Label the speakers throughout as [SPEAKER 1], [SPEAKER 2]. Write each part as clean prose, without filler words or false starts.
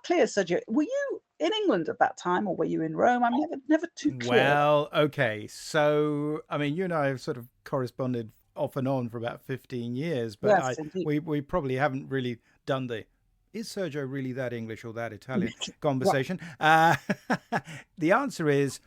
[SPEAKER 1] clear, Sergio. Were you in England at that time, or were you in Rome? I'm never too clear.
[SPEAKER 2] Well, okay. So, I mean, you and I have sort of corresponded off and on for about 15 years, but
[SPEAKER 1] Yes, indeed.
[SPEAKER 2] we probably haven't really done the is Sergio really that English or that Italian conversation. The answer is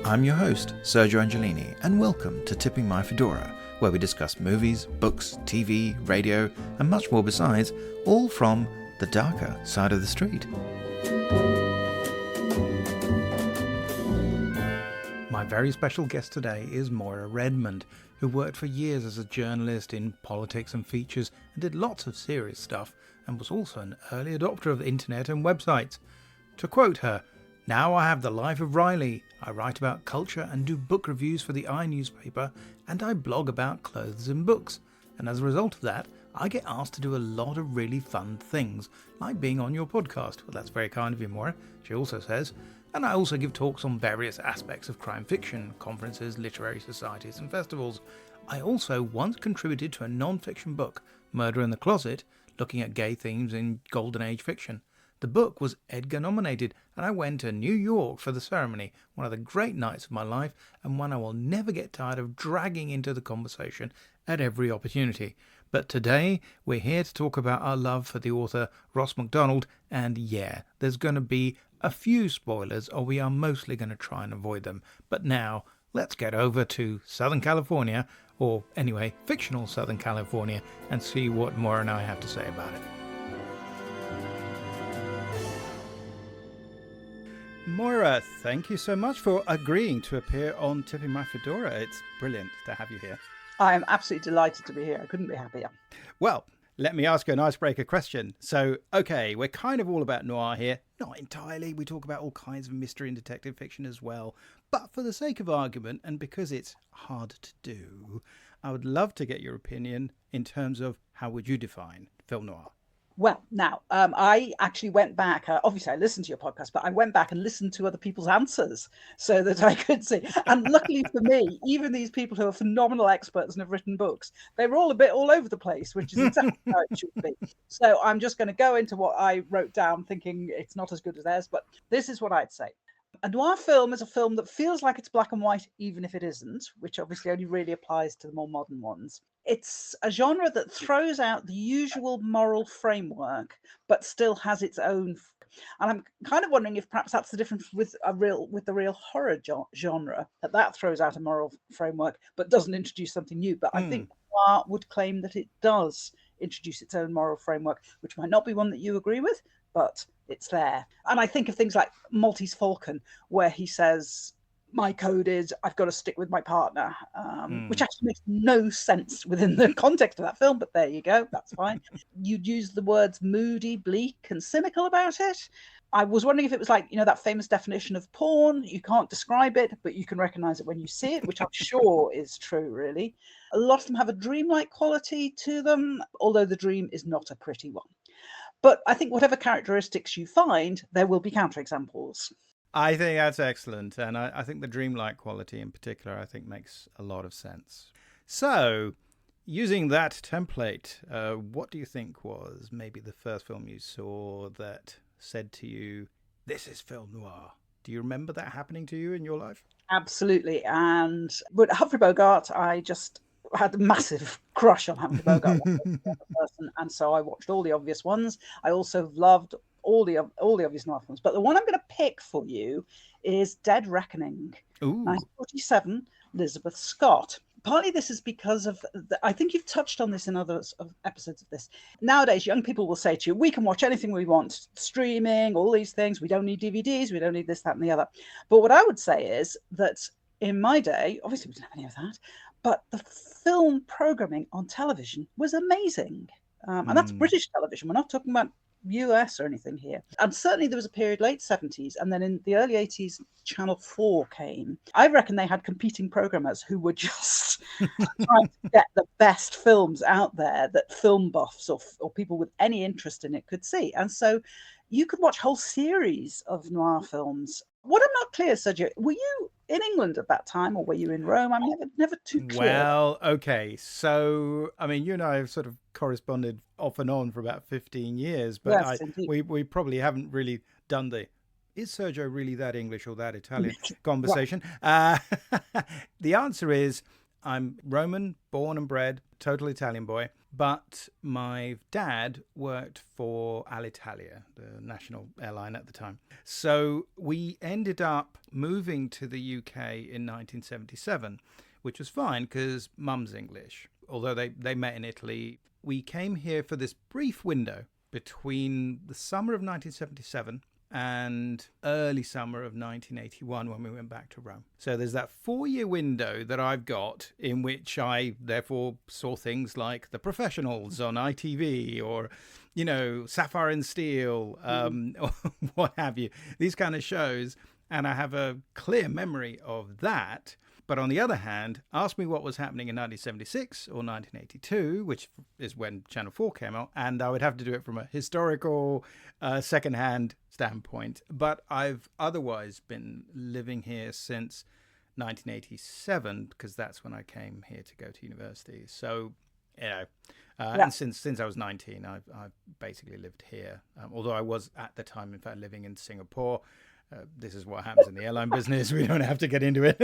[SPEAKER 2] I'm your host, Sergio Angelini, and welcome to Tipping My Fedora, where we discuss movies, books, TV, radio, and much more besides, all from the darker side of the street. My very special guest today is Moira Redmond, who worked for years as a journalist in politics and features and did lots of serious stuff, and was also an early adopter of the internet and websites. To quote her, "Now I have the life of Riley. I write about culture and do book reviews for the I newspaper, and I blog about clothes and books. And as a result of that, I get asked to do a lot of really fun things, like being on your podcast." Well, that's very kind of you, Moira, she also says. "And I also give talks on various aspects of crime fiction, conferences, literary societies and festivals. I also once contributed to a non-fiction book, Murder in the Closet, looking at gay themes in Golden Age fiction. The book was Edgar nominated, and I went to New York for the ceremony, one of the great nights of my life, and one I will never get tired of dragging into the conversation at every opportunity. But today, we're here to talk about our love for the author Ross Macdonald, and yeah, there's going to be a few spoilers, or we are mostly going to try and avoid them. But now, let's get over to Southern California, or anyway, fictional Southern California, and see what Moira and I have to say about it. Moira, thank you so much for agreeing to appear on Tipping My Fedora. It's brilliant to have you here.
[SPEAKER 1] I am absolutely delighted to be here. I couldn't be happier.
[SPEAKER 2] Well, let me ask you an icebreaker question. So, okay, we're kind of all about noir here. Not entirely. We talk about all kinds of mystery and detective fiction as well. But for the sake of argument, and because it's hard to do, I would love to get your opinion in terms of how would you define film noir?
[SPEAKER 1] Well, now, I actually went back. Obviously, I listened to your podcast, but I went back and listened to other people's answers so that I could see. And luckily for me, even these people who are phenomenal experts and have written books, they were all a bit all over the place, which is exactly how it should be. So I'm just going to go into what I wrote down, thinking it's not as good as theirs, but this is what I'd say. A noir film is a film that feels like it's black and white, even if it isn't, which obviously only really applies to the more modern ones. It's a genre that throws out the usual moral framework, but still has its own. And I'm kind of wondering if perhaps that's the difference with the real horror genre, that throws out a moral framework, but doesn't introduce something new. But I think noir would claim that it does introduce its own moral framework, which might not be one that you agree with, but it's there. And I think of things like Maltese Falcon, where he says, my code is I've got to stick with my partner, which actually makes no sense within the context of that film, but there you go, that's fine. You'd use the words moody, bleak and cynical about it. I was wondering if it was like, that famous definition of porn. You can't describe it, but you can recognize it when you see it, which I'm sure is true, really. A lot of them have a dreamlike quality to them, although the dream is not a pretty one. But I think whatever characteristics you find, there will be counterexamples.
[SPEAKER 2] I think that's excellent. And I think the dreamlike quality in particular, I think makes a lot of sense. So, using that template, what do you think was maybe the first film you saw that said to you, this is film noir? Do you remember that happening to you in your life?
[SPEAKER 1] Absolutely. And with Humphrey Bogart, I just had a massive crush on Humphrey Bogart person, and so I watched all the obvious ones. I also loved all the obvious noir films, but the one I'm going to pick for you is Dead Reckoning, 1947, Elizabeth Scott. Partly this is because of, I think you've touched on this in other episodes of this. Nowadays, young people will say to you, we can watch anything we want, streaming, all these things. We don't need DVDs. We don't need this, that, and the other. But what I would say is that in my day, obviously we didn't have any of that, but the film programming on television was amazing. And that's British television. We're not talking about US or anything here. And certainly there was a period late 70s, and then in the early 80s, Channel 4 came. I reckon they had competing programmers who were just trying to get the best films out there that film buffs or people with any interest in it could see. And so you could watch whole series of noir films. What I'm not clear, Sergio, were you in England at that time, or were you in Rome? I'm never too clear.
[SPEAKER 2] Well, okay. So, I mean, you and I have sort of corresponded off and on for about 15 years, but
[SPEAKER 1] Yes,
[SPEAKER 2] we probably haven't really done the is Sergio really that English or that Italian conversation. The answer is I'm Roman, born and bred, total Italian boy. But my dad worked for Alitalia, the national airline at the time. So we ended up moving to the UK in 1977, which was fine because mum's English. Although they met in Italy, we came here for this brief window between the summer of 1977 and early summer of 1981 when we went back to Rome. So there's that 4-year window that I've got in which I therefore saw things like The Professionals on ITV or, you know, Sapphire and Steel, or what have you, these kind of shows. And I have a clear memory of that. But on the other hand, ask me what was happening in 1976 or 1982, which is when Channel 4 came out, and I would have to do it from a historical, second-hand standpoint. But I've otherwise been living here since 1987, because that's when I came here to go to university. So, you know, and since I was 19, I've basically lived here. Although I was at the time, in fact, living in Singapore. This is what happens in the airline business. We don't have to get into it.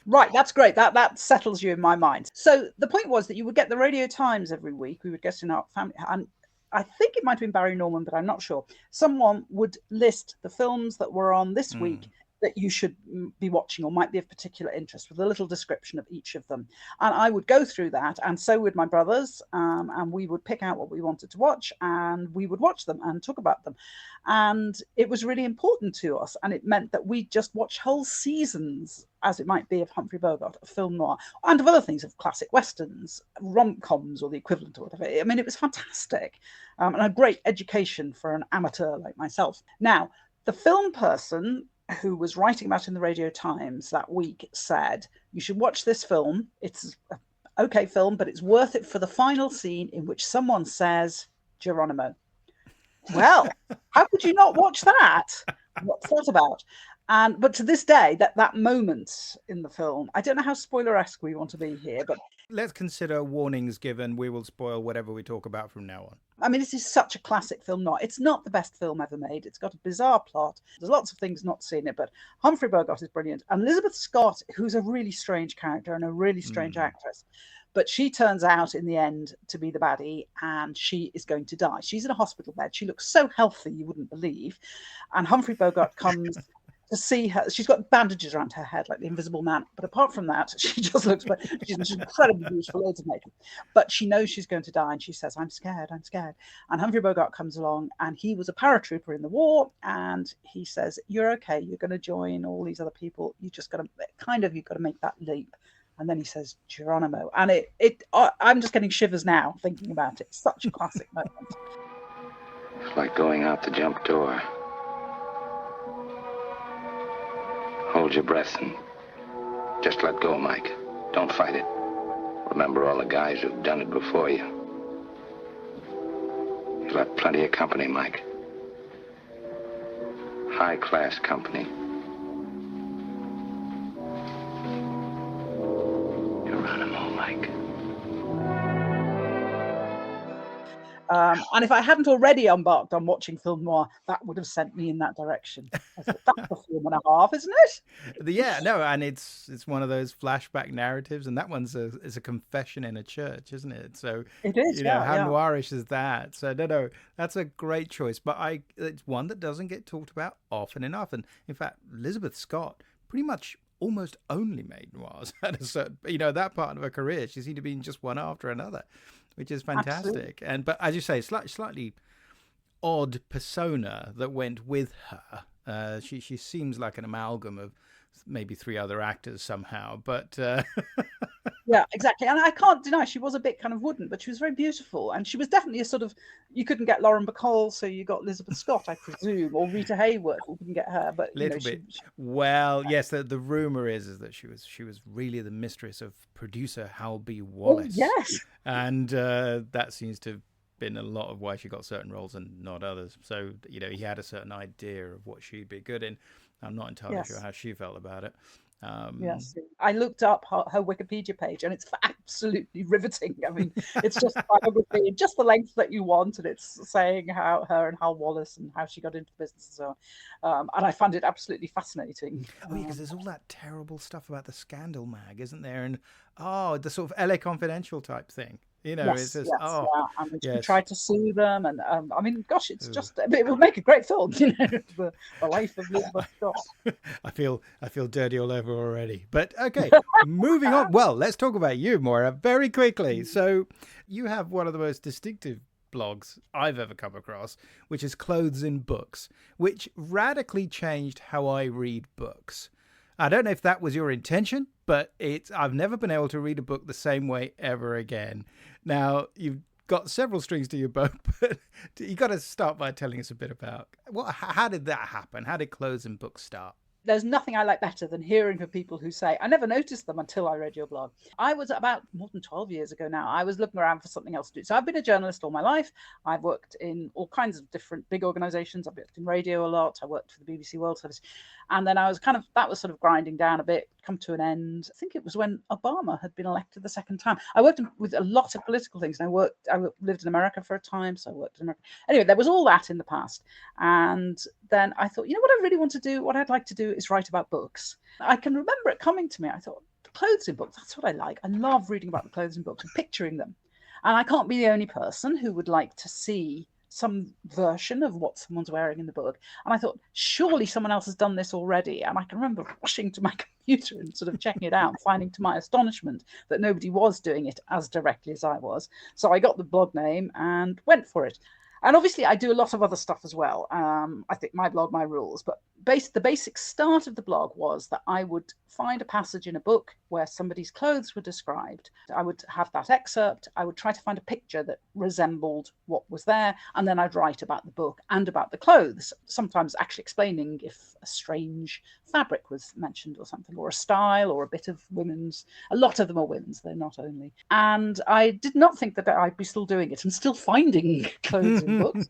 [SPEAKER 1] Right, that's great. That settles you in my mind. So the point was that you would get the Radio Times every week. We would guest in our family, and I think it might have been Barry Norman, but I'm not sure. Someone would list the films that were on this week that you should be watching or might be of particular interest, with a little description of each of them. And I would go through that, and so would my brothers, and we would pick out what we wanted to watch, and we would watch them and talk about them. And it was really important to us, and it meant that we just watched whole seasons, as it might be, of Humphrey Bogart, of film noir, and of other things, of classic westerns, rom-coms, or the equivalent, or whatever. I mean, it was fantastic, and a great education for an amateur like myself. Now, the film person who was writing about it in the Radio Times that week said, you should watch this film. It's an okay film, but it's worth it for the final scene in which someone says, Geronimo. Well, how could you not watch that? What's that about? But to this day, that moment in the film, I don't know how spoiler-esque we want to be here, but
[SPEAKER 2] let's consider warnings given. We will spoil whatever we talk about from now on.
[SPEAKER 1] I mean, this is such a classic film noir. It's not the best film ever made. It's got a bizarre plot. There's lots of things not seen it, but Humphrey Bogart is brilliant. And Elizabeth Scott, who's a really strange character and a really strange actress, but she turns out in the end to be the baddie, and she is going to die. She's in a hospital bed. She looks so healthy, you wouldn't believe. And Humphrey Bogart comes to see her. She's got bandages around her head like the Invisible Man, but apart from that, she just looks, she's incredibly beautiful, loads of makeup, but she knows she's going to die, and she says, I'm scared. And Humphrey Bogart comes along, and he was a paratrooper in the war, and he says, you're okay, you're going to join all these other people, you've got to make that leap. And then he says, Geronimo, and I'm just getting shivers now thinking about it. Such a classic moment.
[SPEAKER 3] It's like going out the jump door. Hold your breath and just let go, Mike. Don't fight it. Remember all the guys who've done it before you. You'll have plenty of company, Mike. High-class company. Geronimo, Mike.
[SPEAKER 1] And if I hadn't already embarked on watching film noir, that would have sent me in that direction. I thought, that's a film and a half, isn't it?
[SPEAKER 2] Yeah, no, and it's one of those flashback narratives, and that one's a confession in a church, isn't it? So
[SPEAKER 1] it is,
[SPEAKER 2] how noirish is that? So no, that's a great choice, but it's one that doesn't get talked about often enough. And in fact, Elizabeth Scott pretty much almost only made noirs at a certain, that part of her career. She seemed to be in just one after another, which is fantastic. Absolutely. But as you say, slightly odd persona that went with her. She seems like an amalgam of maybe 3 other actors somehow. But
[SPEAKER 1] yeah, exactly. And I can't deny she was a bit kind of wooden, but she was very beautiful. And she was definitely a sort of, you couldn't get Lauren Bacall, so you got Elizabeth Scott, I presume, or Rita Hayworth. We couldn't get her, but
[SPEAKER 2] little bit. Well, yes, the rumor is that she was really the mistress of producer Hal B. Wallace.
[SPEAKER 1] Oh, yes.
[SPEAKER 2] And that seems to have been a lot of why she got certain roles and not others. So, he had a certain idea of what she'd be good in. I'm not entirely sure how she felt about it.
[SPEAKER 1] Yes, I looked up her Wikipedia page, and it's absolutely riveting. I mean, it's just biography, just the length that you want, and it's saying how her and Hal Wallace and how she got into business and so on. And I found it absolutely fascinating.
[SPEAKER 2] Oh, yeah, because there's all that terrible stuff about the Scandal mag, isn't there? And the sort of LA Confidential type thing.
[SPEAKER 1] Yes,
[SPEAKER 2] it's just,
[SPEAKER 1] and she tried to sue them, and I mean, gosh, it's just it will make a great film, the life of Elizabeth Scott.
[SPEAKER 2] I feel dirty all over already, but okay, moving on. Well, let's talk about you, Moira, very quickly. So, you have one of the most distinctive blogs I've ever come across, which is Clothes in Books, which radically changed how I read books. I don't know if that was your intention, but I've never been able to read a book the same way ever again. Now, you've got several strings to your bow, but you got to start by telling us a bit about how did that happen? How did Clothes in Books start?
[SPEAKER 1] There's nothing I like better than hearing from people who say, I never noticed them until I read your blog. I was about more than 12 years ago now. I was looking around for something else to do. So I've been a journalist all my life. I've worked in all kinds of different big organizations. I've worked in radio a lot. I worked for the BBC World Service. And then I was that was sort of grinding down a bit, come to an end. I think it was when Obama had been elected the second time. I worked with a lot of political things. And I lived in America for a time, so I worked in America. Anyway, there was all that in the past. And then I thought, what I really want to do, what I'd like to do is write about books. I can remember it coming to me. I thought, the clothes in books, that's what I like. I love reading about the clothes in books and picturing them. And I can't be the only person who would like to see some version of what someone's wearing in the book. And I thought, surely someone else has done this already. And I can remember rushing to my computer and sort of checking it out, finding to my astonishment that nobody was doing it as directly as I was. So I got the blog name and went for it. And obviously, I do a lot of other stuff as well. I think My Blog, My Rules. But the basic start of the blog was that I would find a passage in a book where somebody's clothes were described. I would have that excerpt. I would try to find a picture that resembled what was there. And then I'd write about the book and about the clothes, sometimes actually explaining if a strange fabric was mentioned or something, or a style or a bit of women's. A lot of them are women's, they're not only. And I did not think that I'd be still doing it. I'm still finding clothes in books,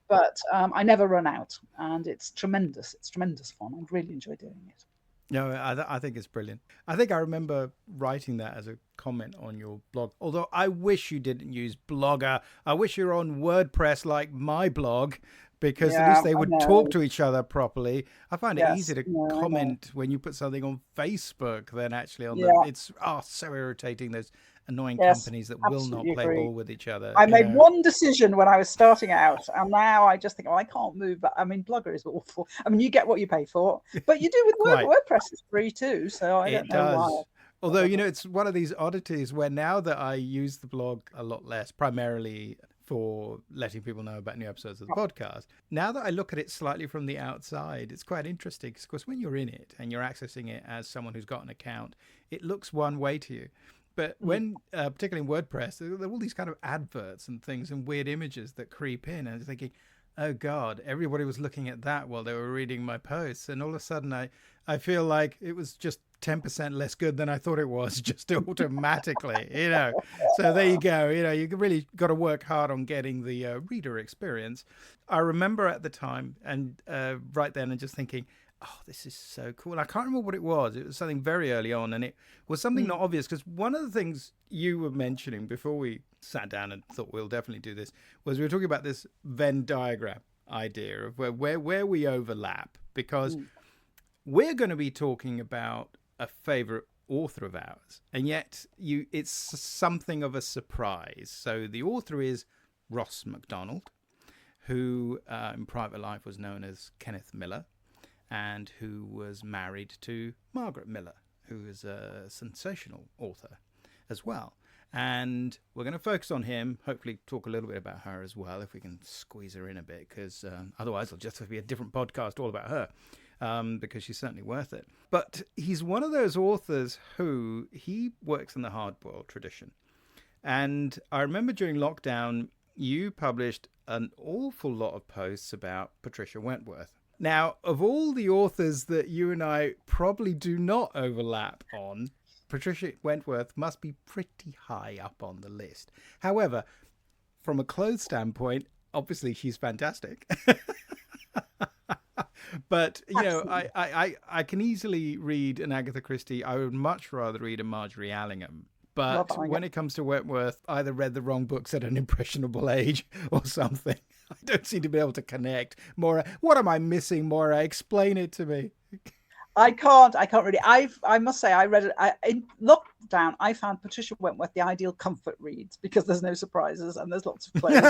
[SPEAKER 1] but I never run out. And it's tremendous. It's tremendous fun. I really enjoy doing it.
[SPEAKER 2] No, I think it's brilliant. I think I remember writing that as a comment on your blog. Although I wish you didn't use Blogger. I wish you were on WordPress like my blog, because at least they would talk to each other properly. I find it easy to comment when you put something on Facebook than actually on the... It's so irritating. There's annoying companies that will not play ball with each other.
[SPEAKER 1] I made one decision when I was starting out, and now I just think, I can't move. But I mean, Blogger is awful. I mean, you get what you pay for, but you do with WordPress. It's free too, so I don't know why.
[SPEAKER 2] Although, it's one of these oddities where now that I use the blog a lot less, primarily for letting people know about new episodes of the podcast, now that I look at it slightly from the outside, it's quite interesting, because of course when you're in it and you're accessing it as someone who's got an account, it looks one way to you. But when, particularly in WordPress, there are all these kind of adverts and things and weird images that creep in, and I was thinking, oh God, everybody was looking at that while they were reading my posts, and all of a sudden I feel like it was just 10% less good than I thought it was, just automatically, So there you go. You really got to work hard on getting the reader experience. I remember at the time and right then and just thinking, oh, this is so cool. And I can't remember what it was. It was something very early on, and it was something not obvious, because one of the things you were mentioning before we sat down and thought we'll definitely do this was we were talking about this Venn diagram idea of where we overlap, because we're going to be talking about a favorite author of ours, and yet it's something of a surprise. So the author is Ross Macdonald, who in private life was known as Kenneth Miller, and who was married to Margaret Millar, who is a sensational author as well. And we're going to focus on him, hopefully talk a little bit about her as well, if we can squeeze her in a bit, because otherwise it'll just be a different podcast all about her. because she's certainly worth it. But he's one of those authors who he works in the hardboiled tradition. And I remember during lockdown, you published an awful lot of posts about Patricia Wentworth. Now, of all the authors that you and I probably do not overlap on, Patricia Wentworth must be pretty high up on the list. However, from a clothes standpoint, obviously she's fantastic. But, you know, I can easily read an Agatha Christie. I would much rather read a Marjorie Allingham. But when it comes to Wentworth, I either read the wrong books at an impressionable age or something. I don't seem to be able to connect. Moira, what am I missing, Moira? Explain it to me.
[SPEAKER 1] I can't really. I must say, I read it in lockdown. I found Patricia Wentworth the ideal comfort reads because there's no surprises and there's lots of clothes.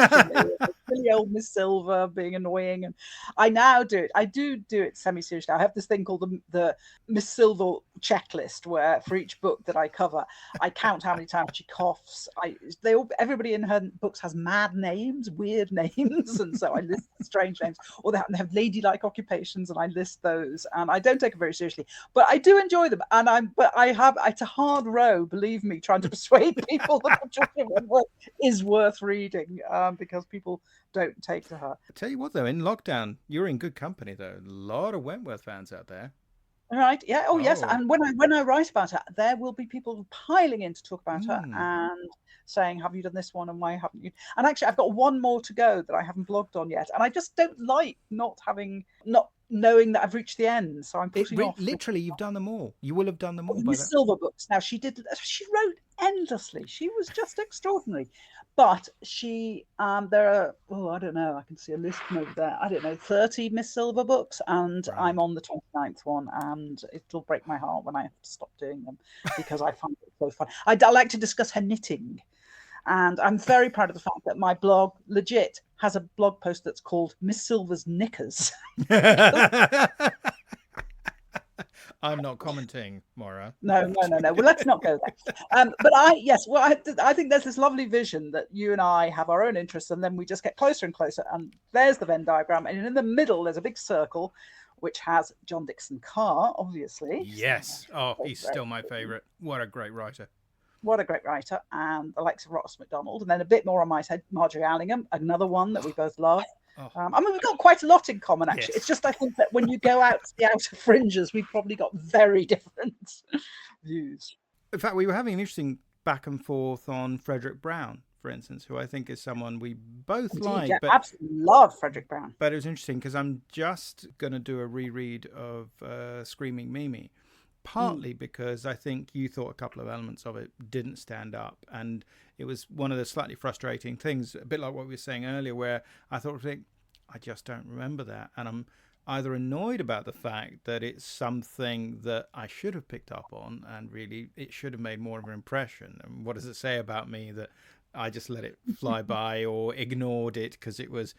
[SPEAKER 1] Silly old Miss Silver being annoying, and I now do it. I do it semi-seriously. I have this thing called the Miss Silver checklist, where for each book that I cover, I count how many times she coughs. Everybody in her books has mad names, weird names, and so I list strange names, or they have ladylike occupations, and I list those. And I don't take it very seriously, but I do enjoy them. And it's a hard row, believe me, trying to persuade people that Patricia Wentworth is worth reading, because people don't take to her.
[SPEAKER 2] I tell you what, though, in lockdown, you're in good company, though. A lot of Wentworth fans out there.
[SPEAKER 1] Right. Yeah. Oh, yes. And when I write about her, there will be people piling in to talk about her and saying, "Have you done this one? And why haven't you?" And actually, I've got one more to go that I haven't blogged on yet, and I just don't like not knowing that I've reached the end. So I'm putting off.
[SPEAKER 2] Literally, you've done them all. You will have done them all.
[SPEAKER 1] Miss Silver books. Now she wrote endlessly. She was just extraordinary. But there are, I don't know, I can see a list from over there. I don't know, 30 Miss Silver books, and right. I'm on the 29th one, and it'll break my heart when I have to stop doing them because I find it so fun. I like to discuss her knitting, and I'm very proud of the fact that my blog legit has a blog post that's called Miss Silver's Knickers.
[SPEAKER 2] I'm not commenting, Moira.
[SPEAKER 1] No. Well, let's not go there. But I think there's this lovely vision that you and I have our own interests, and then we just get closer and closer. And there's the Venn diagram, and in the middle there's a big circle, which has John Dixon Carr, obviously.
[SPEAKER 2] Yes. Oh, he's still my favourite. What a great writer.
[SPEAKER 1] What a great writer, and the likes of Ross Macdonald, and then a bit more on my side, Marjorie Allingham, another one that we both love. We've got quite a lot in common, actually. Yes. It's just, I think that when you go out to the outer fringes, we've probably got very different views.
[SPEAKER 2] In fact, we were having an interesting back and forth on Frederick Brown, for instance, who I think is someone we both like.
[SPEAKER 1] Yeah, absolutely love Frederick Brown.
[SPEAKER 2] But it was interesting because I'm just going to do a reread of Screaming Mimi, partly because I think you thought a couple of elements of it didn't stand up. And it was one of the slightly frustrating things, a bit like what we were saying earlier, where I thought, I just don't remember that. And I'm either annoyed about the fact that it's something that I should have picked up on and really it should have made more of an impression. And what does it say about me that I just let it fly by or ignored it because it was,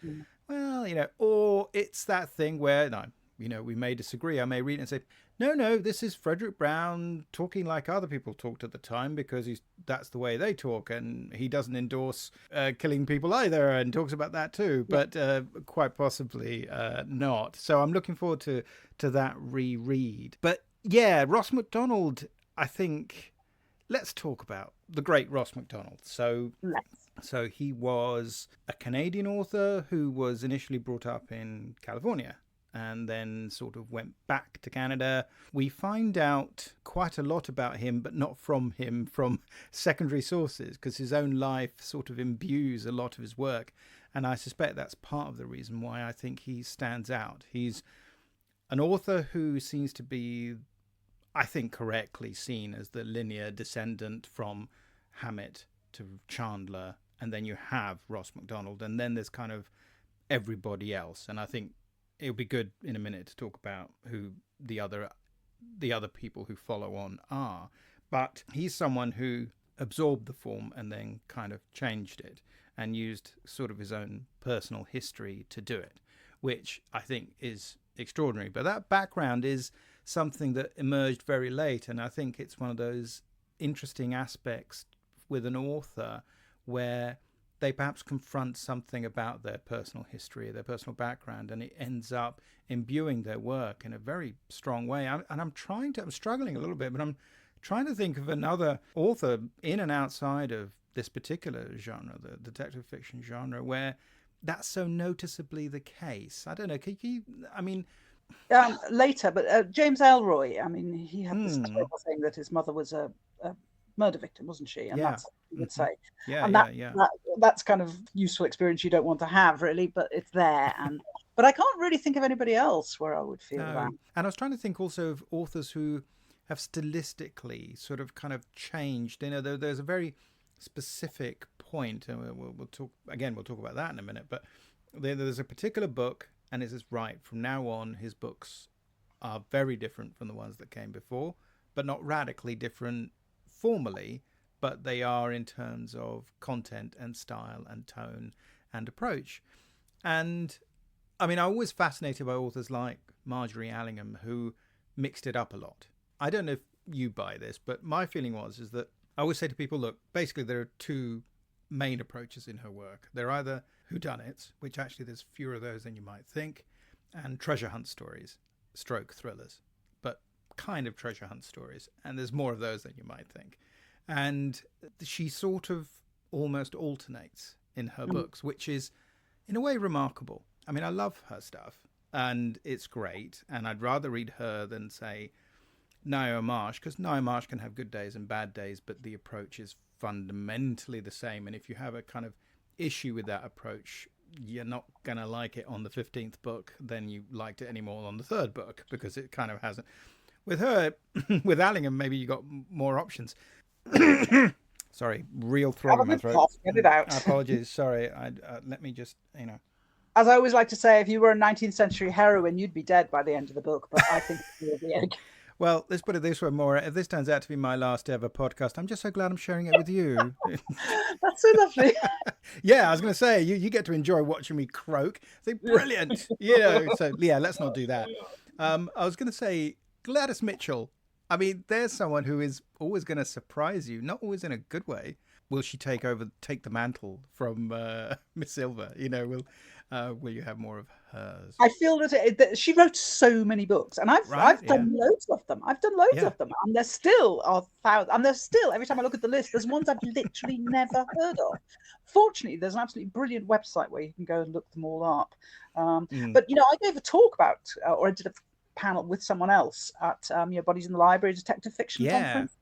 [SPEAKER 2] or it's that thing where, we may disagree. I may read it and say, no, this is Frederick Brown talking like other people talked at the time because that's the way they talk, and he doesn't endorse killing people either and talks about that too, but quite possibly not. So I'm looking forward to that reread. But yeah, Ross Macdonald, I think, let's talk about the great Ross Macdonald. So he was a Canadian author who was initially brought up in California and then sort of went back to Canada. We find out quite a lot about him, but not from him, from secondary sources, because his own life sort of imbues a lot of his work. And I suspect that's part of the reason why I think he stands out. He's an author who seems to be, I think, correctly seen as the linear descendant from Hammett to Chandler. And then you have Ross Macdonald, and then there's kind of everybody else. And I think it'll be good in a minute to talk about who the other people who follow on are. But he's someone who absorbed the form and then kind of changed it and used sort of his own personal history to do it, which I think is extraordinary. But that background is something that emerged very late, and I think it's one of those interesting aspects with an author where they perhaps confront something about their personal history, their personal background, and it ends up imbuing their work in a very strong way. I'm struggling a little bit, but I'm trying to think of another author in and outside of this particular genre, the detective fiction genre, where that's so noticeably the case. I don't know.
[SPEAKER 1] Later, but James Elroy, I mean, he had this terrible thing that his mother was a murder victim, wasn't she? And that's what he would say. That's kind of useful experience you don't want to have, really, but it's there. But I can't really think of anybody else where I would feel that.
[SPEAKER 2] And I was trying to think also of authors who have stylistically sort of kind of changed. You know, there's a very specific point, and we'll talk about that in a minute. But there's a particular book, and it says, right, from now on, his books are very different from the ones that came before, but not radically different formally, but they are in terms of content and style and tone and approach. And I mean, I'm always fascinated by authors like Marjorie Allingham, who mixed it up a lot. I don't know if you buy this, but my feeling is that I always say to people, look, basically there are two main approaches in her work. They're either whodunits, which actually there's fewer of those than you might think, and treasure hunt stories, stroke thrillers, but kind of treasure hunt stories. And there's more of those than you might think. And she sort of almost alternates in her books, which is in a way remarkable. I mean, I love her stuff and it's great. And I'd rather read her than, say, Ngaio Marsh, because Ngaio Marsh can have good days and bad days, but the approach is fundamentally the same. And if you have a kind of issue with that approach, you're not going to like it on the 15th book than you liked it anymore on the third book, because it kind of hasn't. With her, with Allingham, maybe you got more options. Sorry, real throat in my throat.
[SPEAKER 1] Get it out.
[SPEAKER 2] Apologies. Sorry. Let me just,
[SPEAKER 1] As I always like to say, if you were a 19th century heroine, you'd be dead by the end of the book. But I think you'll be okay.
[SPEAKER 2] Well, let's put it this way, Maura. If this turns out to be my last ever podcast, I'm just so glad I'm sharing it with you.
[SPEAKER 1] That's so lovely.
[SPEAKER 2] Yeah, I was going to say, you get to enjoy watching me croak. It's brilliant. So yeah, let's not do that. I was going to say, Gladys Mitchell. I mean, there's someone who is always going to surprise you, not always in a good way. Will she take the mantle from Miss Silver? Will you have more of hers?
[SPEAKER 1] I feel that she wrote so many books, and I've done loads of them. And there still are thousands. And there's still, every time I look at the list, there's ones I've literally never heard of. Fortunately, there's an absolutely brilliant website where you can go and look them all up. But I gave a talk about, or I did a panel with someone else at Bodies in the Library Detective Fiction Conference.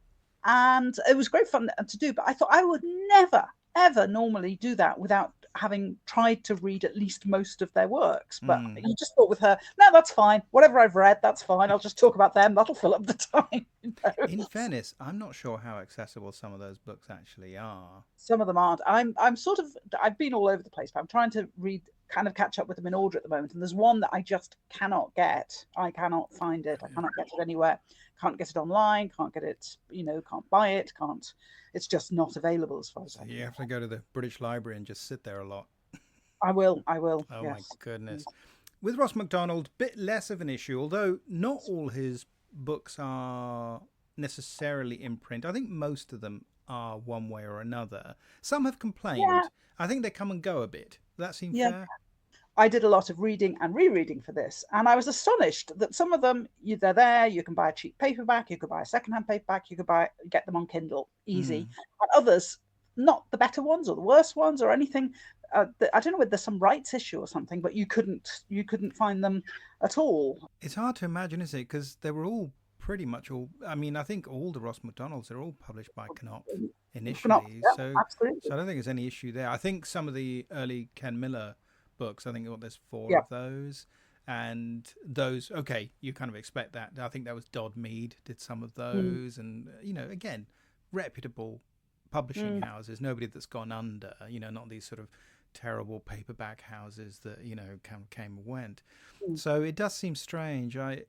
[SPEAKER 1] And it was great fun to do, but I thought I would never, ever normally do that without having tried to read at least most of their works. But you just thought with her, no, that's fine. Whatever I've read, that's fine. I'll just talk about them. That'll fill up the time.
[SPEAKER 2] In fairness, I'm not sure how accessible some of those books actually are.
[SPEAKER 1] Some of them aren't. I've been all over the place, but I'm trying to kind of catch up with them in order at the moment. And there's one that I just cannot get. I cannot find it. I cannot get it anywhere. Can't get it online. Can't get it, can't buy it. It's just not available as far as I know.
[SPEAKER 2] You have to go to the British Library and just sit there a lot.
[SPEAKER 1] I will.
[SPEAKER 2] Oh, yes. My goodness. With Ross Macdonald, bit less of an issue, although not all his books are necessarily in print. I think most of them are one way or another. Some have complained. Yeah. I think they come and go a bit. Does that seem fair?
[SPEAKER 1] I did a lot of reading and rereading for this, and I was astonished that some of them, they're there. You can buy a cheap paperback, you could buy a secondhand paperback, you could get them on Kindle, easy. And others, not the better ones or the worse ones or anything. I don't know whether there's some rights issue or something, but you couldn't find them at all.
[SPEAKER 2] It's hard to imagine, isn't it? Because they were all pretty much all. I mean, I think all the Ross Macdonalds are all published by Knopf initially, so I don't think there's any issue there. I think some of the early Ken Miller books, I think there's 4 of those, and those, you kind of expect that. I think that was Dodd Mead did some of those, and again, reputable publishing houses, nobody that's gone under, not these sort of terrible paperback houses that came and went. So it does seem strange. I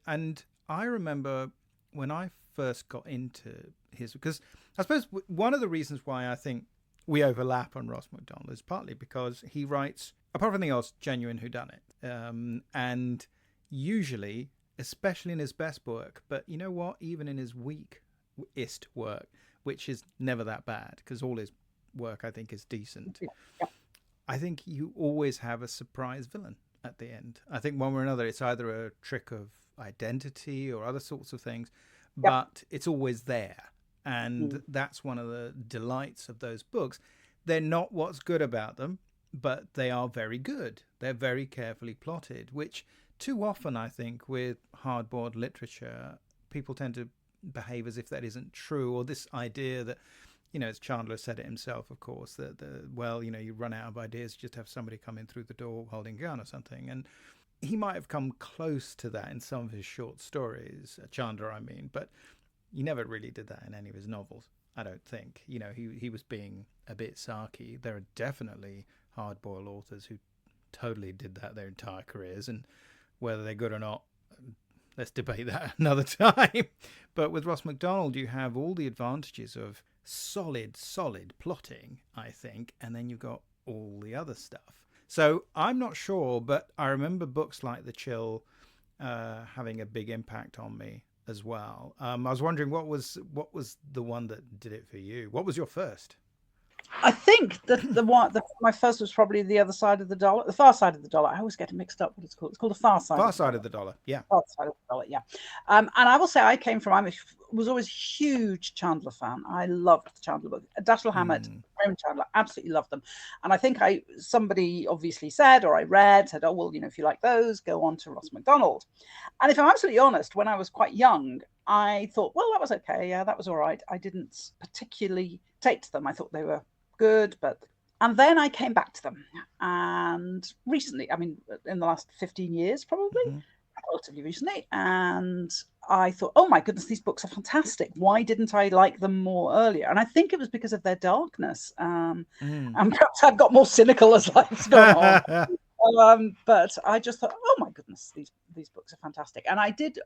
[SPEAKER 2] remember when I first got into his, because I suppose one of the reasons why I think we overlap on Ross Macdonald is partly because he writes, apart from anything else, genuine whodunit. And usually, especially in his best work, but you know what? Even in his weakest work, which is never that bad, because all his work, I think, is decent. I think you always have a surprise villain at the end. I think one way or another, it's either a trick of identity or other sorts of things, but it's always there. And that's one of the delights of those books. They're not what's good about them, but they are very good. They're very carefully plotted, which too often, I think, with hard-boiled literature, people tend to behave as if that isn't true, or this idea that, as Chandler said it himself, of course, that, you run out of ideas, you just have somebody come in through the door holding a gun or something. And he might have come close to that in some of his short stories, Chandler, I mean, but he never really did that in any of his novels, I don't think. He was being a bit sarky. There are definitely hard-boiled authors who totally did that their entire careers, and whether they're good or not, let's debate that another time. But with Ross Macdonald, you have all the advantages of solid plotting, I think, and then you've got all the other stuff. So I'm not sure, but I remember books like The Chill having a big impact on me as well. I was wondering, what was the one that did it for you? What was your first?
[SPEAKER 1] I think my first was probably The Other Side of the Dollar, The Far Side of the Dollar. I always get it mixed up what it's called. It's called The Far Side.
[SPEAKER 2] Far Side of the Dollar, yeah.
[SPEAKER 1] Far Side of the Dollar, yeah. And I will say I was always a huge Chandler fan. I loved the Chandler book. Dashiell Hammett, Raymond Chandler, absolutely loved them. And I think somebody obviously said, or I read, oh, well, if you like those, go on to Ross Macdonald. And if I'm absolutely honest, when I was quite young, I thought, well, that was okay. Yeah, that was all right. I didn't particularly take to them. I thought they were good, and then I came back to them, and recently, I mean, in the last 15 years, probably, relatively recently, and I thought, oh my goodness, these books are fantastic. Why didn't I like them more earlier? And I think it was because of their darkness. And perhaps I've got more cynical as life's gone on. But I just thought, oh my goodness, these books are fantastic. And I did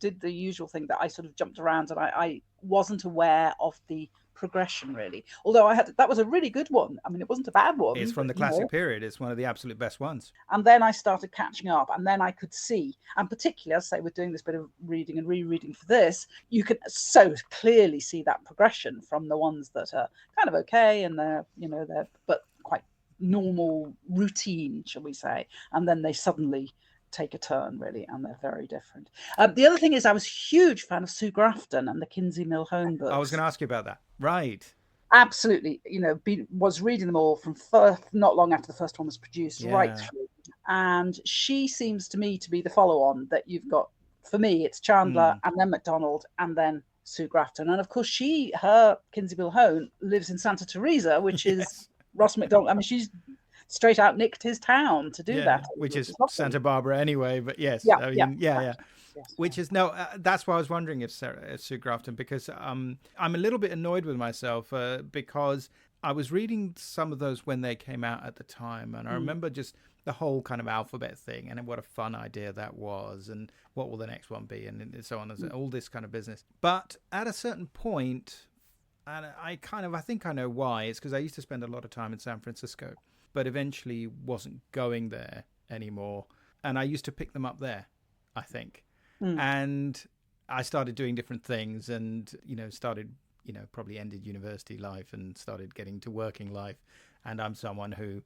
[SPEAKER 1] the usual thing that I sort of jumped around, and I wasn't aware of the progression, really, although that was a really good one. I mean, it wasn't a bad one.
[SPEAKER 2] It's from the classic period. It's one of the absolute best ones.
[SPEAKER 1] And then I started catching up, and then I could see, and particularly, as I say, with doing this bit of reading and rereading for this, you can so clearly see that progression from the ones that are kind of okay and they're but quite normal routine, shall we say, and then they suddenly take a turn, really, and they're very different. The other thing is, I was a huge fan of Sue Grafton and the Kinsey Millhone books.
[SPEAKER 2] I was going to ask you about that. Right.
[SPEAKER 1] Absolutely. Was reading them all from not long after the first one was produced, right through. And she seems to me to be the follow-on that you've got. For me, it's Chandler and then Macdonald and then Sue Grafton. And of course, her Kinsey Millhone lives in Santa Teresa, which is Ross Macdonald. I mean, she's straight out nicked his town to do that,
[SPEAKER 2] which is Santa Barbara anyway. But yes,
[SPEAKER 1] Yes.
[SPEAKER 2] Which is that's why I was wondering if Sue Grafton, because I'm a little bit annoyed with myself because I was reading some of those when they came out at the time, and I remember just the whole kind of alphabet thing and what a fun idea that was, and what will the next one be, and so on, and all this kind of business. But at a certain point, and I think I know why. It's because I used to spend a lot of time in San Francisco, but eventually wasn't going there anymore. And I used to pick them up there, I think. And I started doing different things and, probably ended university life and started getting to working life. And I'm someone who,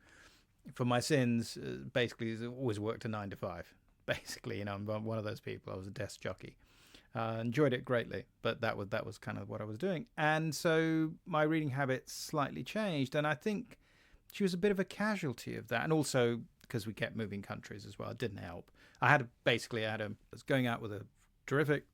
[SPEAKER 2] for my sins, basically has always worked a 9 to 5. Basically, I'm one of those people. I was a desk jockey. Enjoyed it greatly, but that was kind of what I was doing. And so my reading habits slightly changed. And I think she was a bit of a casualty of that. And also because we kept moving countries as well, it didn't help. I was going out with a terrific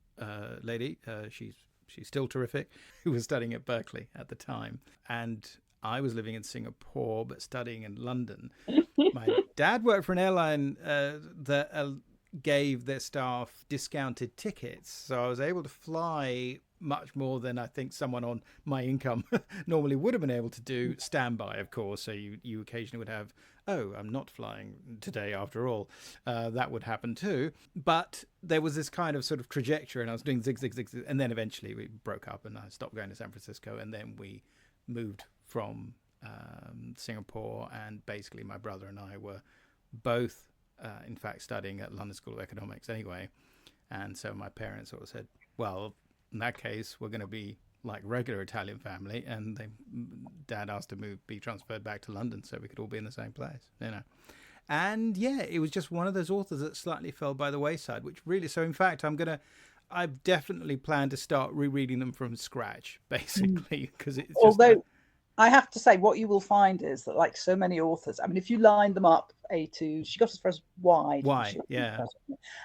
[SPEAKER 2] lady. She's still terrific, who was studying at Berkeley at the time. And I was living in Singapore, but studying in London. My dad worked for an airline that gave their staff discounted tickets. So I was able to fly much more than I think someone on my income normally would have been able to do, standby, of course. So you occasionally would have, I'm not flying today after all. That would happen too. But there was this kind of sort of trajectory, and I was doing zig, zig, zig, zig. And then eventually we broke up and I stopped going to San Francisco. And then we moved from Singapore. And basically my brother and I were both, in fact, studying at London School of Economics anyway. And so my parents sort of said, well, in that case, we're going to be like regular Italian family, and Dad asked to be transferred back to London so we could all be in the same place, you know. And yeah, it was just one of those authors that slightly fell by the wayside, which really, so in fact, I've definitely planned to start rereading them from scratch, basically, because it's just...
[SPEAKER 1] Although I have to say, what you will find is that, like so many authors, I mean, if you line them up, she got as far as Y.
[SPEAKER 2] Yeah.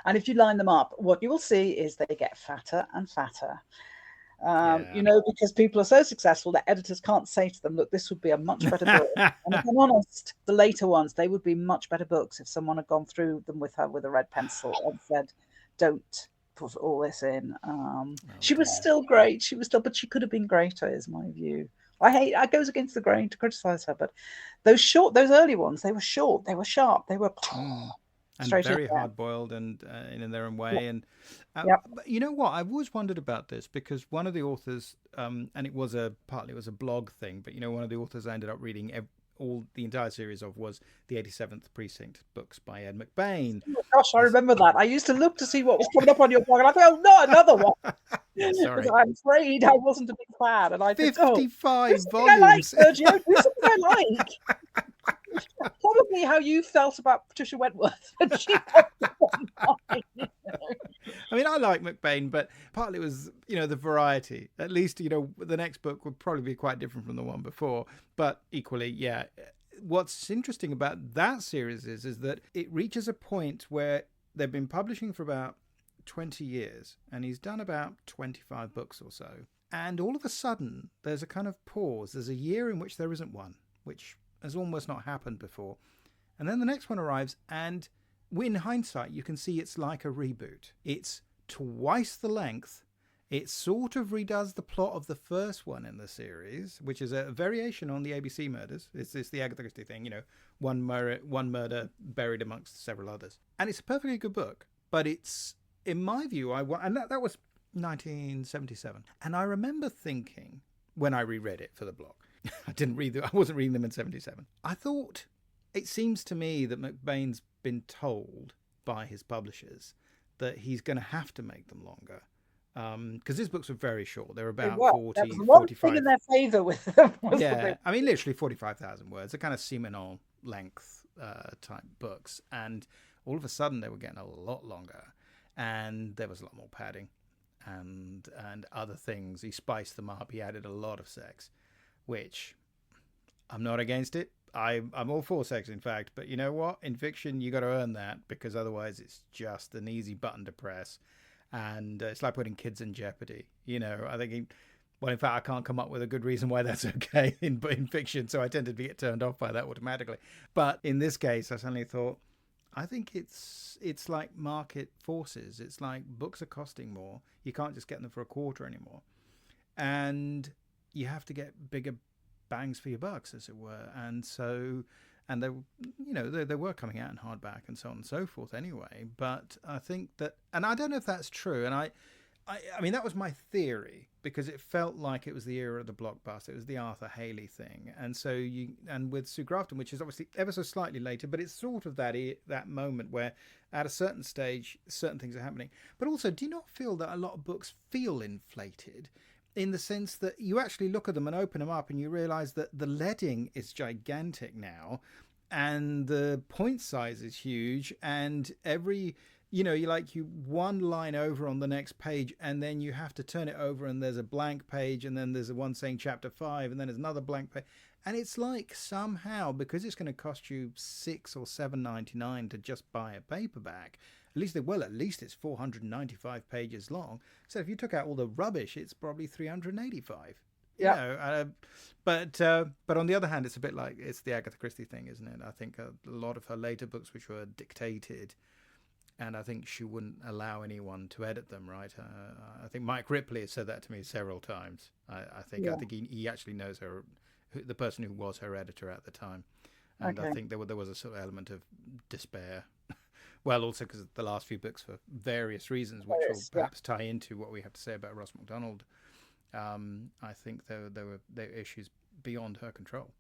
[SPEAKER 1] And if you line them up, what you will see is they get fatter and fatter. You know, because people are so successful that editors can't say to them, look, this would be a much better book. And if I'm honest, the later ones, they would be much better books if someone had gone through them with her with a red pencil and said, don't put all this in. She was still great. But she could have been greater, is my view. I goes against the grain to criticize her, but those early ones, they were short, they were sharp, they were
[SPEAKER 2] and very hard-boiled and in their own way. And but you know what? I've always wondered about this because one of the authors, and it was partly a blog thing, but you know, one of the authors I ended up reading the entire series of was the 87th Precinct books by Ed McBain.
[SPEAKER 1] Oh, gosh, I remember that. I used to look to see what was coming up on your blog, and I thought, oh, no, another one.
[SPEAKER 2] Yeah, sorry.
[SPEAKER 1] I'm afraid I wasn't a big fan, and I
[SPEAKER 2] 55
[SPEAKER 1] thought,
[SPEAKER 2] volumes.
[SPEAKER 1] I like, Sergio. Do something I like. Probably how you felt about Patricia Wentworth when she I
[SPEAKER 2] mean, I like McBain, but partly it was, you know, the variety. At least, you know, the next book would probably be quite different from the one before. But equally, yeah, what's interesting about that series is that it reaches a point where they've been publishing for about 20 years, and he's done about 25 books or so. And all of a sudden, there's a kind of pause. There's a year in which there isn't one, which has almost not happened before. And then the next one arrives, and in hindsight, you can see it's like a reboot. It's twice the length. It sort of redoes the plot of the first one in the series, which is a variation on the ABC murders. It's the Agatha Christie thing, you know, one murder buried amongst several others. And it's a perfectly good book, but it's, in my view, and that was 1977. And I remember thinking, when I reread it for the blog, I wasn't reading them in 77. I thought, it seems to me that McBain's been told by his publishers that he's going to have to make them longer. Because his books were very short. They were about 40, 45.
[SPEAKER 1] in their favour with them.
[SPEAKER 2] Yeah, I mean, literally 45,000 words. They're kind of Simenon length type books. And all of a sudden, they were getting a lot longer. And there was a lot more padding and other things. He spiced them up. He added a lot of sex, which I'm not against it. I'm all for sex, in fact. But you know what? In fiction, you got to earn that, because otherwise it's just an easy button to press. And it's like putting kids in jeopardy. You know, I think, well, in fact, I can't come up with a good reason why that's okay in fiction. So I tended to get turned off by that automatically. But in this case, I suddenly thought, I think it's like market forces. It's like books are costing more. You can't just get them for a quarter anymore. And you have to get bigger bangs for your bucks, as it were. And so, and they, you know, they were coming out in hardback and so on and so forth anyway. But I think that, and I don't know if that's true. And I mean, that was my theory, because it felt like it was the era of the blockbuster. It was the Arthur Haley thing. And so and with Sue Grafton, which is obviously ever so slightly later, but it's sort of that moment where at a certain stage, certain things are happening. But also, do you not feel that a lot of books feel inflated? In the sense that you actually look at them and open them up and you realize that the leading is gigantic now, and the point size is huge, and every, you know, you one line over on the next page, and then you have to turn it over and there's a blank page, and then there's a one saying chapter 5, and then there's another blank page. And it's like somehow, because it's going to cost you $6 or $7.99 to just buy a paperback, at least it's 495 pages long. So if you took out all the rubbish, it's probably 385.
[SPEAKER 1] Yeah.
[SPEAKER 2] But on the other hand, it's a bit like it's the Agatha Christie thing, isn't it? I think a lot of her later books, which were dictated, and I think she wouldn't allow anyone to edit them, right? I think Mike Ripley has said that to me several times. I think he actually knows the person who was her editor at the time. And I think there was a sort of element of despair. Well, also because the last few books, for various reasons, which will perhaps tie into what we have to say about Ross Macdonald, I think there were issues beyond her control.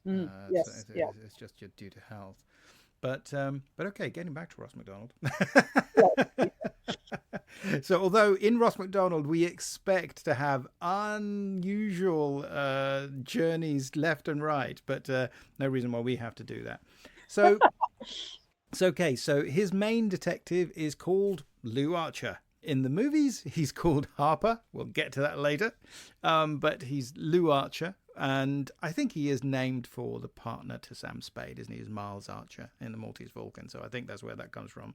[SPEAKER 2] It's just due to health. But okay, getting back to Ross Macdonald. So although in Ross Macdonald we expect to have unusual journeys left and right, but no reason why we have to do that. So, okay, so his main detective is called Lew Archer. In the movies, he's called Harper. We'll get to that later. But he's Lew Archer. And I think he is named for the partner to Sam Spade, isn't he? He's Miles Archer in the Maltese Falcon. So I think that's where that comes from.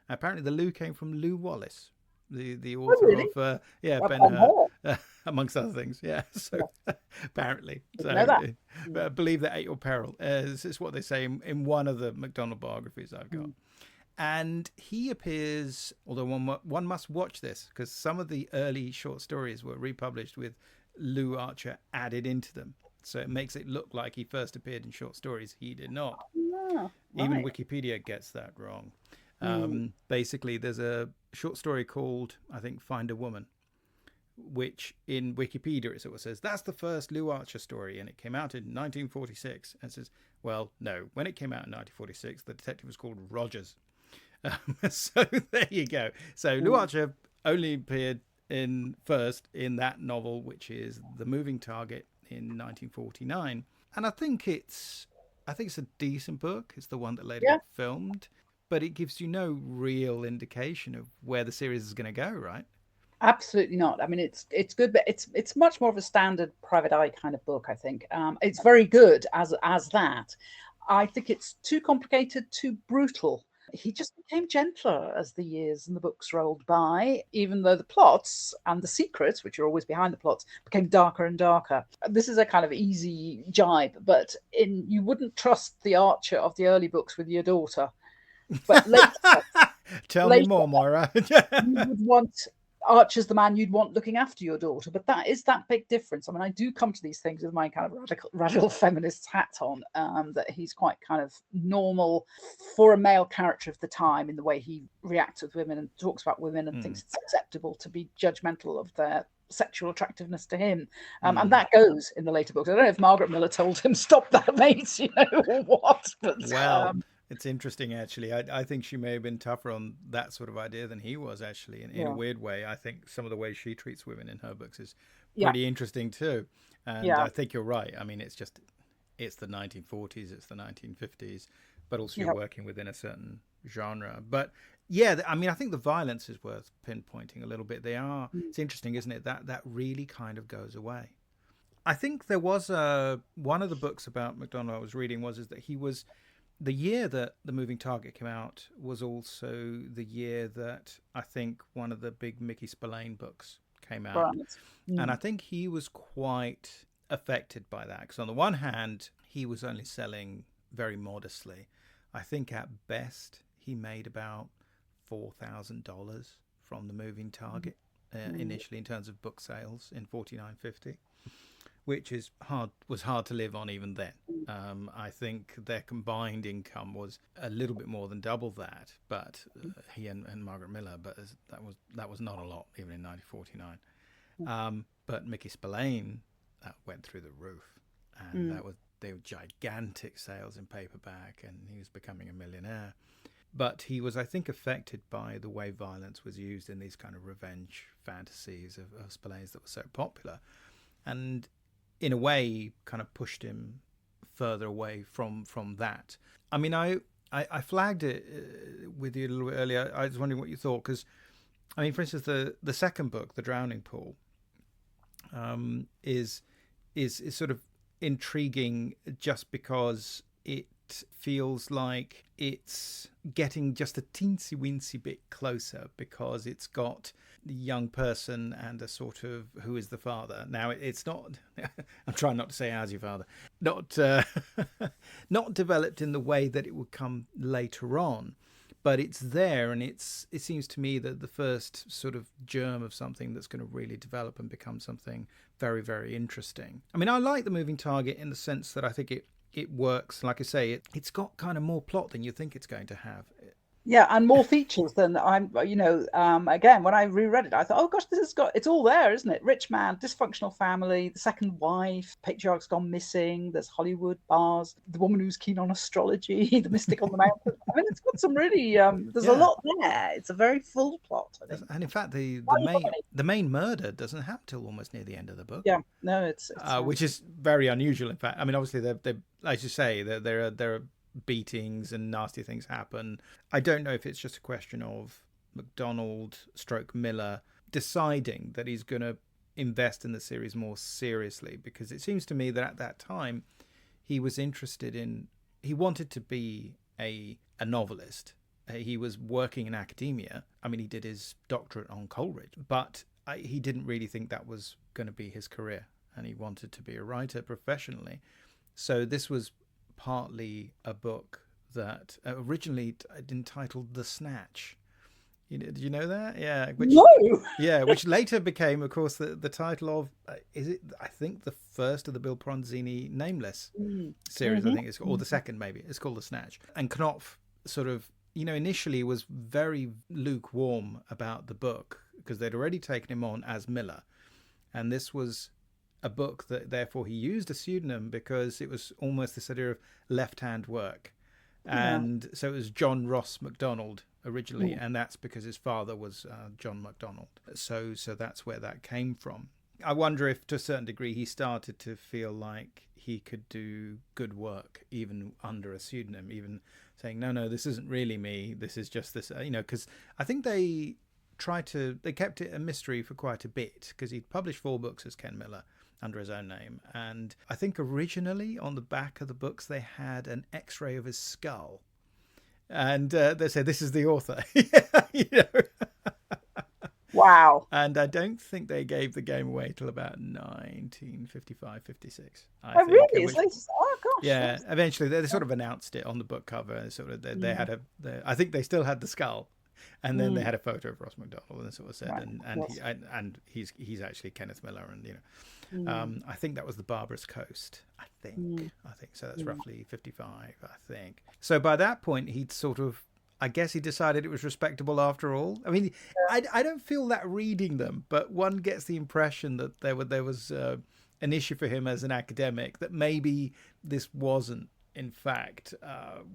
[SPEAKER 2] Apparently, the Lew came from Lew Wallace, the author of Ben-Hur, amongst other things. Yeah, so apparently. So believe that at your peril. It's what they say in one of the Macdonald biographies I've got. And he appears, although one must watch this, because some of the early short stories were republished with Lew Archer added into them. So it makes it look like he first appeared in short stories. He did not.
[SPEAKER 1] Right.
[SPEAKER 2] Even Wikipedia gets that wrong. Basically, there's a short story called, I think, Find a Woman, which in Wikipedia it sort of says, that's the first Lew Archer story, and it came out in 1946. And it says, well, no, when it came out in 1946, the detective was called Rogers. So there you go. So Lew Archer only appeared first in that novel, which is The Moving Target in 1949. And I think it's a decent book. It's the one that later got filmed, but it gives you no real indication of where the series is going to go, right?
[SPEAKER 1] Absolutely not. I mean, it's good, but it's much more of a standard private eye kind of book, I think. It's very good as that. I think it's too complicated, too brutal. He just became gentler as the years and the books rolled by, even though the plots and the secrets, which are always behind the plots, became darker and darker. This is a kind of easy jibe, but you wouldn't trust the Archer of the early books with your daughter. But later,
[SPEAKER 2] Tell me more, Moira.
[SPEAKER 1] You would want Archer's the man you'd want looking after your daughter, but that is that big difference. I mean, I do come to these things with my kind of radical feminist hat on, that he's quite kind of normal for a male character of the time in the way he reacts with women and talks about women and thinks it's acceptable to be judgmental of their sexual attractiveness to him. And that goes in the later books. I don't know if Margaret Millar told him, stop that, mate, or what. But,
[SPEAKER 2] well, it's interesting, actually. I think she may have been tougher on that sort of idea than he was, actually, in a weird way. I think some of the ways she treats women in her books is pretty interesting, too. And I think you're right. I mean, it's the 1940s, it's the 1950s, but also you're working within a certain genre. But, yeah, I mean, I think the violence is worth pinpointing a little bit. It's interesting, isn't it, that really kind of goes away. I think there was one of the books about Macdonald I was reading is that he was... The year that The Moving Target came out was also the year that I think one of the big Mickey Spillane books came out. Right. And I think he was quite affected by that. Because on the one hand, he was only selling very modestly. I think at best, he made about $4,000 from The Moving Target initially in terms of book sales in 49.50. Which was hard to live on even then. I think their combined income was a little bit more than double that, but he and Margaret Millar, but that was not a lot even in 1949. But Mickey Spillane, that went through the roof, and they were gigantic sales in paperback, and he was becoming a millionaire. But he was, I think, affected by the way violence was used in these kind of revenge fantasies of Spillane's that were so popular, and in a way, kind of pushed him further away from that. I mean, I flagged it with you a little bit earlier. I was wondering what you thought, because, I mean, for instance, the second book, The Drowning Pool, is sort of intriguing just because it feels like it's getting just a teensy-weensy bit closer, because it's got the young person and a sort of who is the father. Now, it's not... I'm trying not to say how's your father. Not developed in the way that it would come later on, but it's there, and it seems to me that the first sort of germ of something that's going to really develop and become something very, very interesting. I mean, I like The Moving Target in the sense that I think it works. Like I say, it's got kind of more plot than you think it's going to have.
[SPEAKER 1] Yeah, and more features than again, when I reread it, I thought, oh gosh, it's all there, isn't it? Rich man, dysfunctional family, the second wife, patriarch's gone missing, there's Hollywood bars, the woman who's keen on astrology, the mystic on the mountain. I mean, it's got some really, there's a lot there. It's a very full plot, I think.
[SPEAKER 2] And in fact, the main murder doesn't happen till almost near the end of the book.
[SPEAKER 1] Yeah, no, it's
[SPEAKER 2] which is very unusual. In fact, I mean, obviously, they as you say, there are beatings and nasty things happen. I don't know if it's just a question of Macdonald / Millar deciding that he's going to invest in the series more seriously, because it seems to me that at that time he was interested in, he wanted to be a novelist. He was working in academia. I mean, he did his doctorate on Coleridge, but he didn't really think that was going to be his career, and he wanted to be a writer professionally. So this was partly a book that originally entitled The Snatch. Did you know that? Yeah.
[SPEAKER 1] No.
[SPEAKER 2] Yeah, which later became, of course, the title of is it? I think the first of the Bill Bronzini Nameless series. I think it's, or the second maybe. It's called The Snatch. And Knopf sort of, initially was very lukewarm about the book because they'd already taken him on as Millar, and this was a book that therefore he used a pseudonym because it was almost this idea of left-hand work. And so it was John Ross Macdonald originally, and that's because his father was John Macdonald. So that's where that came from. I wonder if to a certain degree he started to feel like he could do good work even under a pseudonym, even saying, no, this isn't really me, this is just this, because I think they kept it a mystery for quite a bit, because he'd published 4 books as Ken Millar under his own name, and I think originally on the back of the books they had an x-ray of his skull, and they said this is the author.
[SPEAKER 1] Wow.
[SPEAKER 2] And I don't think they gave the game away till about 1955, 56.
[SPEAKER 1] Oh, really? Oh gosh.
[SPEAKER 2] Yeah, eventually they sort of announced it on the book cover. Sort of they had I think they still had the skull, and then they had a photo of Ross Macdonald, and sort of said, and he's actually Kenneth Millar, and I think that was the Barbarous Coast. I think so. That's roughly 55. I think so. By that point, he'd sort of, I guess he decided it was respectable after all. I mean, I don't feel that reading them, but one gets the impression that there was an issue for him as an academic, that maybe this wasn't, in fact,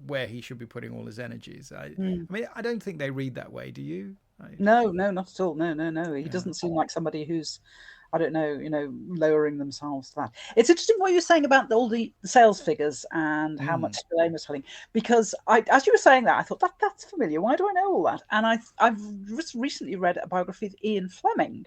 [SPEAKER 2] where he should be putting all his energies. I mean, I don't think they read that way. Do you?
[SPEAKER 1] No, not at all. No. He doesn't seem like somebody who's, I don't know, lowering themselves to that. It's interesting what you're saying about all the sales figures and how much Elaine was telling, because as you were saying that, I thought that's familiar. Why do I know all that? And I've just recently read a biography of Ian Fleming.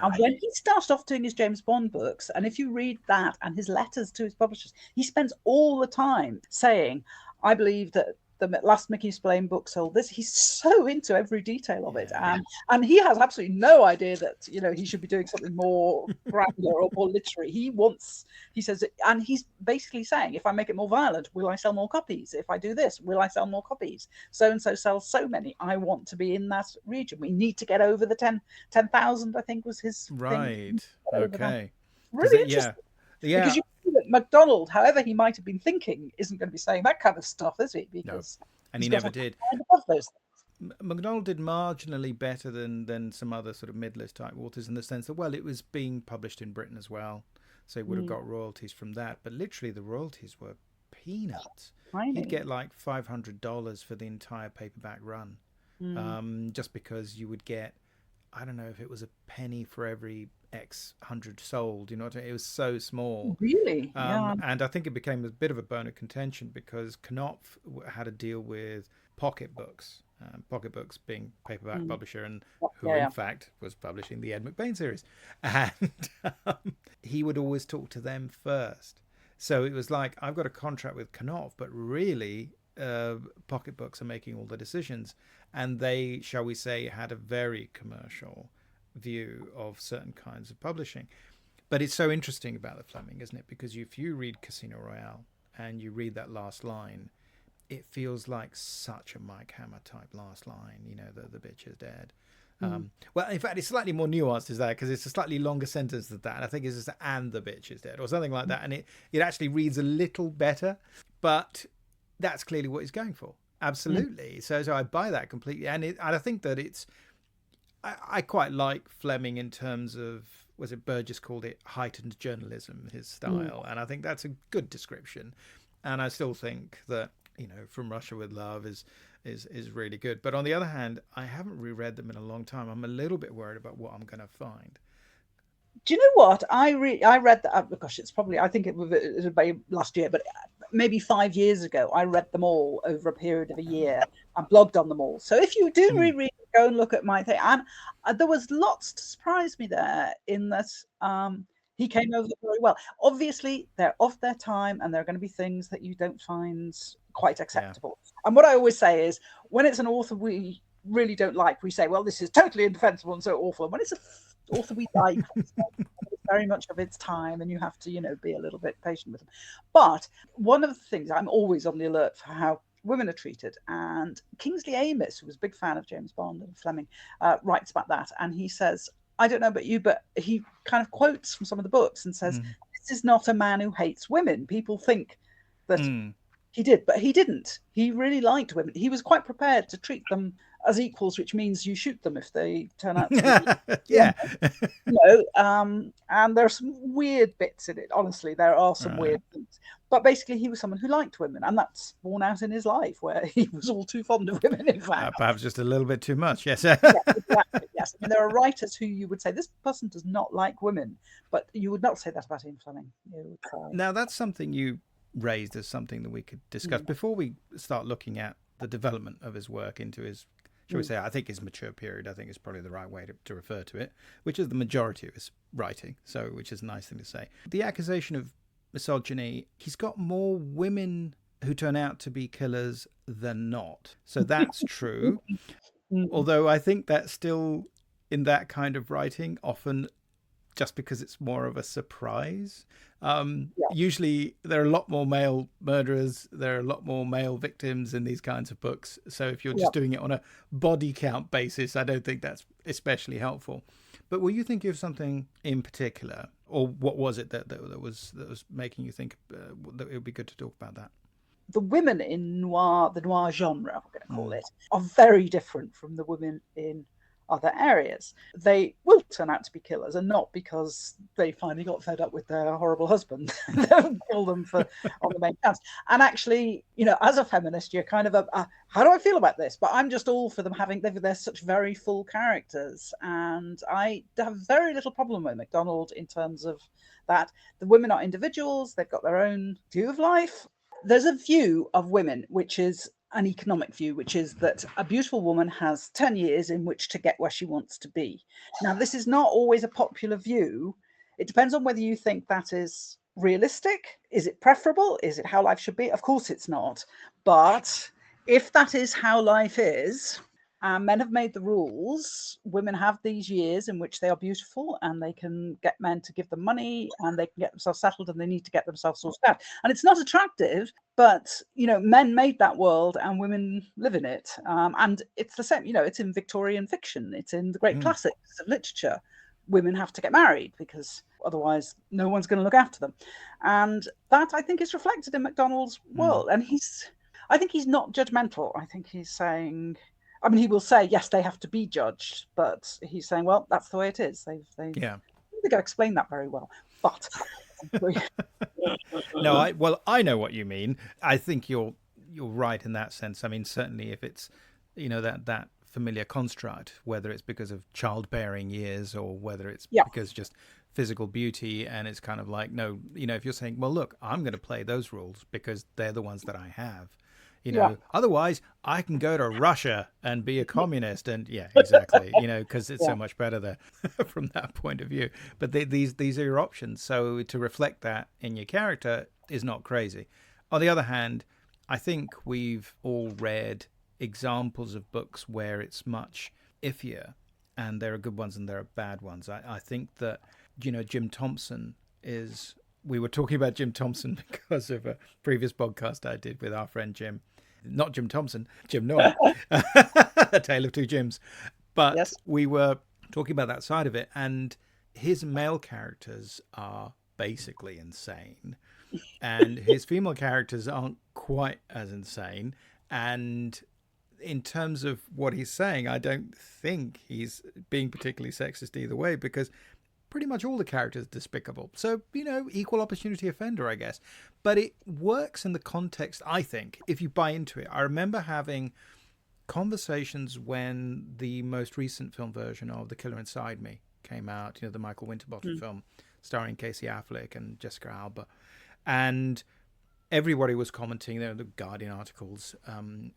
[SPEAKER 1] And when he started off doing his James Bond books, and if you read that and his letters to his publishers, he spends all the time saying, I believe that the last Mickey Spillane book sold this. He's so into every detail of it. And he has absolutely no idea that, he should be doing something more grander or more literary. He says, and he's basically saying, if I make it more violent, will I sell more copies? If I do this, will I sell more copies? So-and-so sells so many. I want to be in that region. We need to get over the 10,000, I think was his
[SPEAKER 2] right.
[SPEAKER 1] thing.
[SPEAKER 2] Okay.
[SPEAKER 1] Really interesting. Yeah. Because you see that Macdonald, however he might have been thinking, isn't going to be saying that kind of stuff, is he? Because
[SPEAKER 2] and he never did.
[SPEAKER 1] Those
[SPEAKER 2] Macdonald did marginally better than some other sort of mid-list type authors, in the sense that, well, it was being published in Britain as well, so he would have got royalties from that. But literally, the royalties were peanuts. He'd get like $500 for the entire paperback run, just because you would get, I don't know if it was a penny for every X 100 sold, it was so small.
[SPEAKER 1] Really?
[SPEAKER 2] And I think it became a bit of a bone of contention because Knopf had a deal with Pocketbooks, Pocketbooks being paperback publisher, and who in fact was publishing the Ed McBain series, and he would always talk to them first. So it was like, I've got a contract with Knopf, but really Pocketbooks are making all the decisions, and they, shall we say, had a very commercial view of certain kinds of publishing. But it's so interesting about the Fleming, isn't it? Because if you read Casino Royale and you read that last line, it feels like such a Mike Hammer type last line, the bitch is dead. Well, in fact, it's slightly more nuanced as that, because it's a slightly longer sentence than that. And I think it's just and the bitch is dead or something like that. And it actually reads a little better, but that's clearly what he's going for. Absolutely. So I buy that completely, and I think that I quite like Fleming in terms of, was it Burgess called it heightened journalism, his style, and I think that's a good description. And I still think that, From Russia with Love is really good. But on the other hand, I haven't reread them in a long time. I'm a little bit worried about what I'm going to find.
[SPEAKER 1] Do you know what? I read that. Gosh, it's probably, I think it was about last year, but maybe 5 years ago. I read them all over a period of a year and blogged on them all. So if you do reread, go and look at my thing. And there was lots to surprise me there in that he came over very well. Obviously, they're of their time, and there are going to be things that you don't find quite acceptable. Yeah. And what I always say is, when it's an author we really don't like, we say, well, this is totally indefensible and so awful. And when it's an author we like, it's very much of its time, and you have to, be a little bit patient with them. But one of the things, I'm always on the alert for how women are treated. And Kingsley Amis, who was a big fan of James Bond and Fleming, writes about that. And he says, I don't know about you, but he kind of quotes from some of the books and says, this is not a man who hates women. People think that he did, but he didn't. He really liked women. He was quite prepared to treat them as equals, which means you shoot them if they turn out to be, and there's some weird bits in it. Honestly, there are some weird things. But basically, he was someone who liked women, and that's borne out in his life, where he was all too fond of women, in fact.
[SPEAKER 2] Perhaps just a little bit too much, yes.
[SPEAKER 1] Exactly, yes. I mean, there are writers who you would say, this person does not like women, but you would not say that about Ian Fleming.
[SPEAKER 2] Now, that's something you raised as something that we could discuss before we start looking at the development of his work into his, shall we say, I think his mature period, I think is probably the right way to refer to it, which is the majority of his writing, so which is a nice thing to say. The accusation of misogyny, he's got more women who turn out to be killers than not. So that's true. Although I think that's still, in that kind of writing, often just because it's more of a surprise. Usually there are a lot more male murderers, there are a lot more male victims in these kinds of books. So if you're just doing it on a body count basis, I don't think that's especially helpful. But were you thinking of something in particular, or what was it that was making you think that it would be good to talk about that?
[SPEAKER 1] The women in the noir genre, I'm going to call it, are very different from the women in other areas. They will turn out to be killers, and not because they finally got fed up with their horrible husband. They'll kill them on the main counts. And actually, as a feminist, you're kind of how do I feel about this? But I'm just all for them they're such very full characters, and I have very little problem with Macdonald in terms of that. The women are individuals, they've got their own view of life. There's a view of women which is an economic view, which is that a beautiful woman has 10 years in which to get where she wants to be. Now, this is not always a popular view. It depends on whether you think that is realistic. Is it preferable? Is it how life should be? Of course it's not. But if that is how life is, men have made the rules, women have these years in which they are beautiful, and they can get men to give them money, and they can get themselves settled, and they need to get themselves sorted out. And it's not attractive, but men made that world and women live in it. And it's the same, it's in Victorian fiction, it's in the great classics of literature. Women have to get married because otherwise no one's going to look after them. And that, I think, is reflected in Macdonald's world. And I think he's not judgmental. I think he's saying, he will say, yes, they have to be judged, but he's saying, well, that's the way it is. I don't think I explained that very well, but
[SPEAKER 2] no, I know what you mean. I think you're right in that sense. I mean, certainly if it's, that familiar construct, whether it's because of childbearing years or whether it's because just physical beauty, and it's kind of like, no, if you're saying, well, look, I'm going to play those rules because they're the ones that I have. Otherwise I can go to Russia and be a communist, and exactly, because it's so much better there from that point of view. But these are your options. So to reflect that in your character is not crazy. On the other hand, I think we've all read examples of books where it's much iffier, and there are good ones and there are bad ones. I think that, Jim Thompson is... We were talking about Jim Thompson because of a previous podcast I did with our friend Jim. Not Jim Thompson, Jim Noah. A Tale of Two Jims. But we were talking about that side of it, and his male characters are basically insane. And his female characters aren't quite as insane. And in terms of what he's saying, I don't think he's being particularly sexist either way, because pretty much all the characters are despicable. So, equal opportunity offender, I guess. But it works in the context, I think, if you buy into it. I remember having conversations when the most recent film version of The Killer Inside Me came out, the Michael Winterbottom film starring Casey Affleck and Jessica Alba. And everybody was commenting, there were the Guardian articles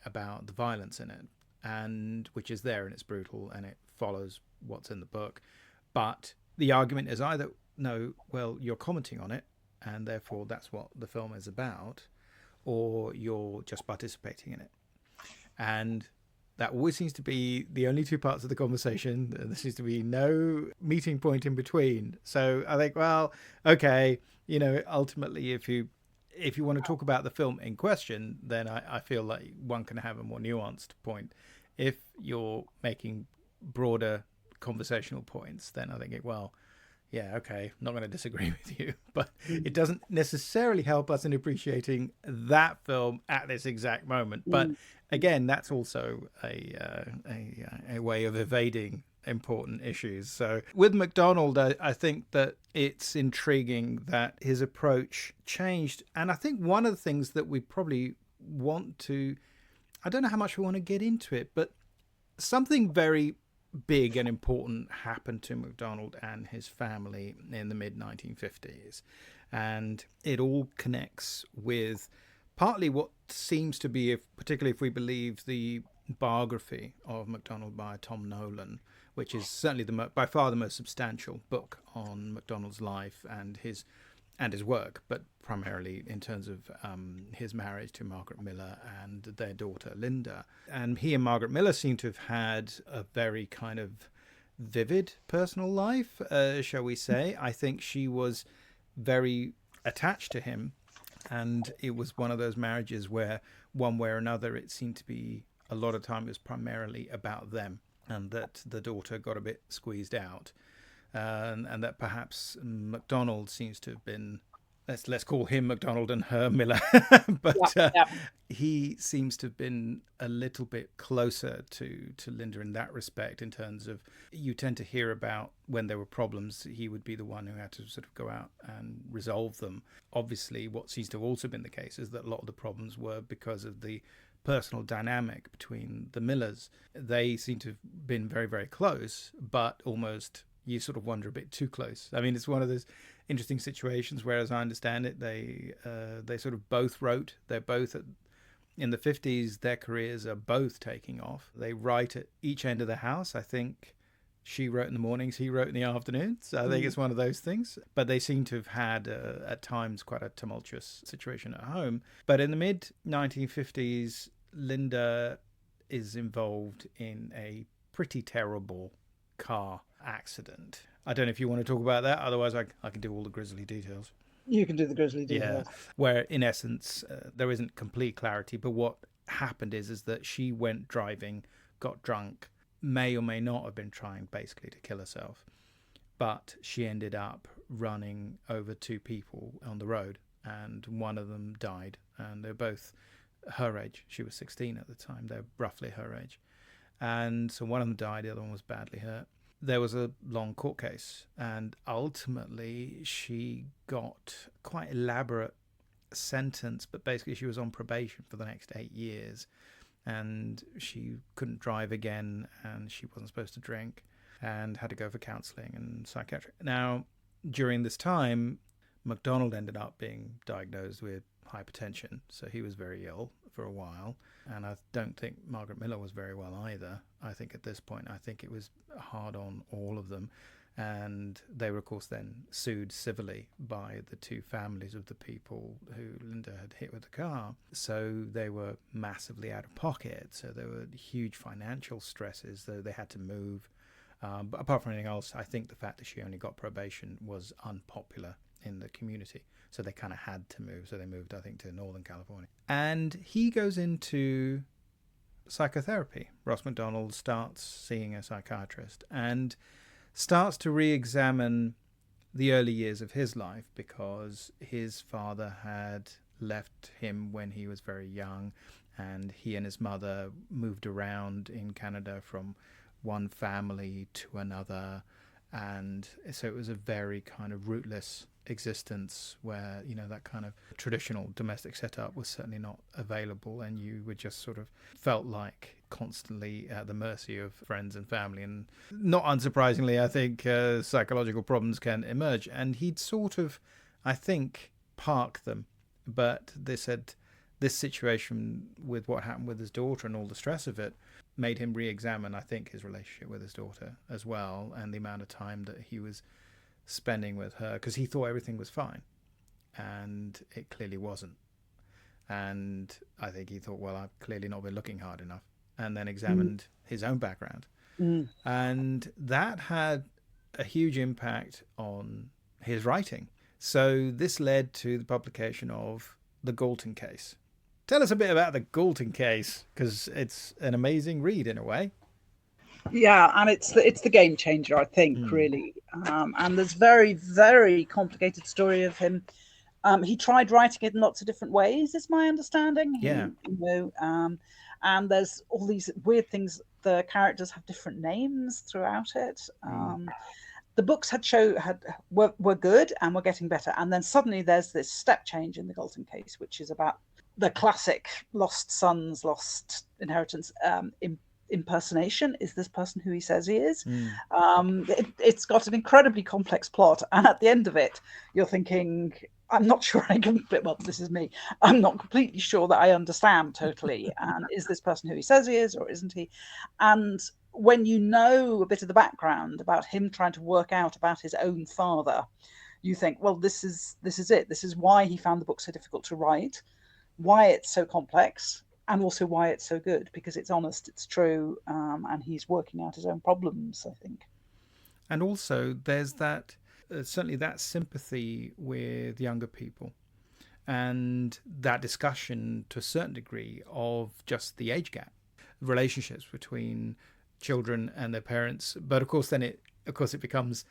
[SPEAKER 2] about the violence in it, and which is there, and it's brutal, and it follows what's in the book. But the argument is either, no, well, you're commenting on it, and therefore that's what the film is about, or you're just participating in it. And that always seems to be the only two parts of the conversation. There seems to be no meeting point in between. So I think, well, okay, ultimately, if you want to talk about the film in question, then I feel like one can have a more nuanced point. If you're making broader conversational points, then I think yeah, okay, not going to disagree with you, but it doesn't necessarily help us in appreciating that film at this exact moment. But again, that's also a way of evading important issues. So with Macdonald, I think that it's intriguing that his approach changed. And I think one of the things that we probably want to, I don't know how much we want to get into it, but something very big and important happened to Macdonald and his family in the mid-1950s. And it all connects with partly what seems to be, particularly if we believe the biography of Macdonald by Tom Nolan, which is certainly by far the most substantial book on Macdonald's life and his work, but primarily in terms of his marriage to Margaret Millar and their daughter Linda. And he and Margaret Millar seem to have had a very kind of vivid personal life, shall we say. I think she was very attached to him, and it was one of those marriages where one way or another it seemed to be a lot of time it was primarily about them, and that the daughter got a bit squeezed out. And that perhaps Macdonald seems to have been, let's call him Macdonald and her Millar, but he seems to have been a little bit closer to Linda in that respect, in terms of, you tend to hear about when there were problems, he would be the one who had to sort of go out and resolve them. Obviously, what seems to have also been the case is that a lot of the problems were because of the personal dynamic between the Millars. They seem to have been very, very close, but almost, you sort of wonder, a bit too close. I mean, it's one of those interesting situations where, as I understand it, they sort of both wrote. They're both in the 50s. Their careers are both taking off. They write at each end of the house. I think she wrote in the mornings, he wrote in the afternoons. So I think it's one of those things. But they seem to have had, at times, quite a tumultuous situation at home. But in the mid-1950s, Linda is involved in a pretty terrible car accident. I don't know if you want to talk about that. Otherwise, I can do all the grisly details.
[SPEAKER 1] You can do the grisly details.
[SPEAKER 2] Yeah, where in essence, there isn't complete clarity. But what happened is that she went driving, got drunk, may or may not have been trying basically to kill herself. But she ended up running over two people on the road, and one of them died. And they're both her age. She was 16 at the time. They're roughly her age. And so one of them died, the other one was badly hurt. There was a long court case, and ultimately she got quite elaborate sentence, but basically she was on probation for the next 8 years, and she couldn't drive again, and she wasn't supposed to drink, and had to go for counselling and psychiatric. Now, during this time, Macdonald ended up being diagnosed with hypertension, so he was very ill for a while, and I don't think Margaret Millar was very well either. I think at this point, I think it was hard on all of them, and they were of course then sued civilly by the two families of the people who Linda had hit with the car. So they were massively out of pocket, so there were huge financial stresses, though they had to move. But apart from anything else, I think the fact that she only got probation was unpopular in the community, so they kind of had to move. So they moved, I think, to Northern California. And he goes into psychotherapy. Ross Macdonald starts seeing a psychiatrist and starts to re-examine the early years of his life, because his father had left him when he was very young, and he and his mother moved around in Canada from one family to another, and so it was a very kind of rootless existence where, you know, that kind of traditional domestic setup was certainly not available, and you were just sort of felt like constantly at the mercy of friends and family. And not unsurprisingly, I think psychological problems can emerge, and he'd sort of, I think, park them, but they said this situation with what happened with his daughter and all the stress of it made him re-examine, I think, his relationship with his daughter as well, and the amount of time that he was spending with her, because he thought everything was fine, and it clearly wasn't. And I think he thought, well, I've clearly not been looking hard enough, and then examined his own background. And that had a huge impact on his writing. So this led to the publication of the Galton Case. Tell us a bit about the Galton Case, because it's an amazing read in a way.
[SPEAKER 1] Yeah, and it's the game changer, I think, really. And there's very, very complicated story of him. He tried writing it in lots of different ways, is my understanding.
[SPEAKER 2] Yeah.
[SPEAKER 1] And there's all these weird things. The characters have different names throughout it. The books were good and were getting better, and then suddenly there's this step change in the Galton Case, which is about the classic lost sons, lost inheritance impersonation. Is this person who he says he is? It's got an incredibly complex plot, and at the end of it, you're thinking, I'm not sure this is me. I'm not completely sure that I understand totally. And is this person who he says he is, or isn't he? And when you know a bit of the background about him trying to work out about his own father, you think, well, this is it. This is why he found the book so difficult to write, why it's so complex, and also why it's so good, because it's honest, it's true, and he's working out his own problems, I think.
[SPEAKER 2] And also there's that certainly that sympathy with younger people, and that discussion to a certain degree of just the age gap, relationships between children and their parents. But of course then it becomes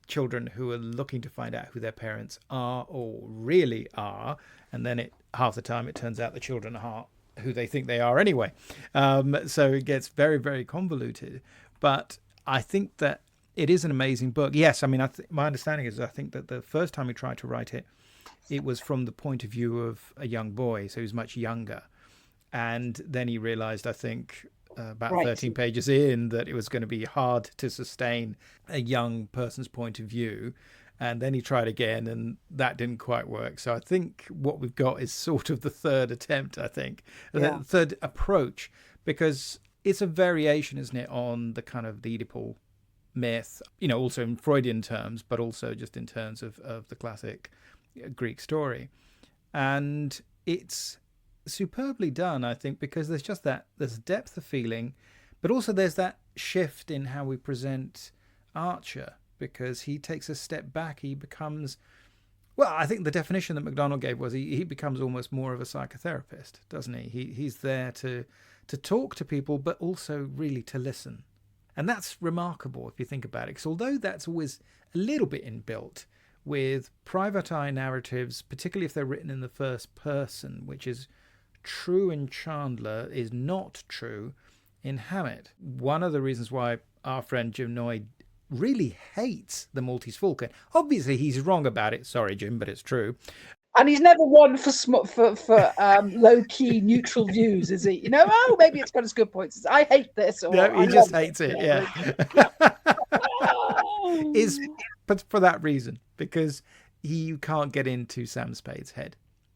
[SPEAKER 2] children who are looking to find out who their parents are or really are, and then half the time it turns out the children are who they think they are anyway. So it gets very, very convoluted. But I think that it is an amazing book. Yes, I mean, my understanding is I think that the first time he tried to write it, it was from the point of view of a young boy, so he was much younger. And then he realized, I think, about 13 pages in, that it was going to be hard to sustain a young person's point of view. And then he tried again, and that didn't quite work. So I think what we've got is sort of the third attempt, I think, the third approach, because it's a variation, isn't it, on the kind of the Oedipal myth, you know, also in Freudian terms, but also just in terms of the classic Greek story. And it's superbly done, I think, because there's just there's depth of feeling, but also there's that shift in how we present Archer, because he takes a step back. He becomes, well, I think the definition that Macdonald gave was he becomes almost more of a psychotherapist, doesn't he? He's there to talk to people, but also really to listen. And that's remarkable if you think about it, because although that's always a little bit inbuilt with private eye narratives, particularly if they're written in the first person, which is true in Chandler, is not true in Hammett. One of the reasons why our friend Jim Noy really hates The Maltese Falcon, obviously he's wrong about it, sorry Jim, but it's true.
[SPEAKER 1] And he's never one for low-key neutral views, is he? You know, maybe it's got its good points. I hate this. Or
[SPEAKER 2] no, he just hates it, yeah. But for that reason, because you can't get into Sam Spade's head.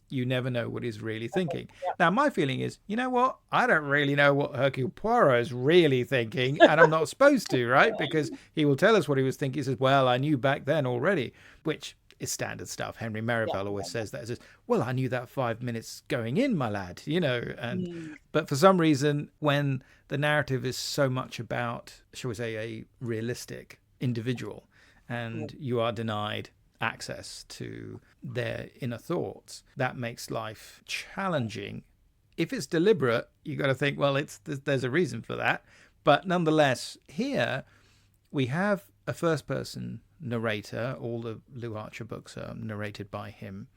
[SPEAKER 2] You never know what he's really thinking. Now, my feeling is, you know what? I don't really know what Hercule Poirot is really thinking, and I'm not supposed to, right? Because he will tell us what he was thinking. He says, well, I knew back then already, which is standard stuff. Henry Merivale always says that. He says, well, I knew that 5 minutes going in, my lad, you know. And but for some reason, when the narrative is so much about, shall we say, a realistic individual, and you are denied access to their inner thoughts, that makes life challenging. If it's deliberate, you got to think, well, there's a reason for that. But nonetheless, here we have a first-person narrator. All the Lew Archer books are narrated by him.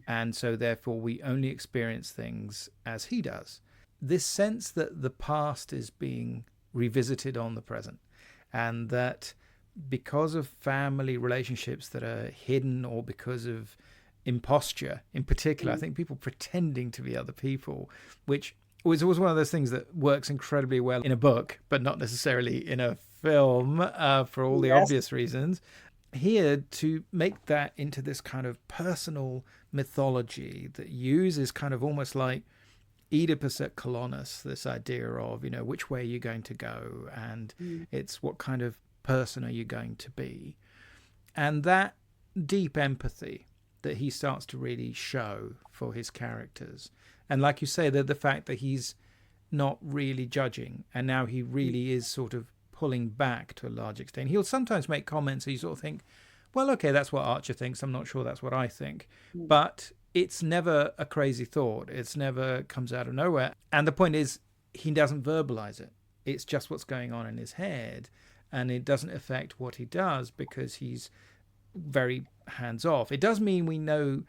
[SPEAKER 2] And so therefore we only experience things as he does. this sense that the past is being revisited on the present, and that because of family relationships that are hidden, or because of imposture in particular, I think people pretending to be other people, which was always one of those things that works incredibly well in a book, but not necessarily in a film, for all the obvious reasons. Here, to make that into this kind of personal mythology that uses kind of almost like Oedipus at Colonus, this idea of, you know, which way are you going to go, and it's what kind of person are you going to be, and that deep empathy that he starts to really show for his characters. And like you say, the fact that he's not really judging, and now he really is sort of pulling back to a large extent. He'll sometimes make comments and you sort of think, well, okay, that's what Archer thinks, I'm not sure that's what I think. But it's never a crazy thought. It's never comes out of nowhere. And the point is, he doesn't verbalize it. It's just what's going on in his head. And it doesn't affect what he does because he's very hands-off. It does mean we know,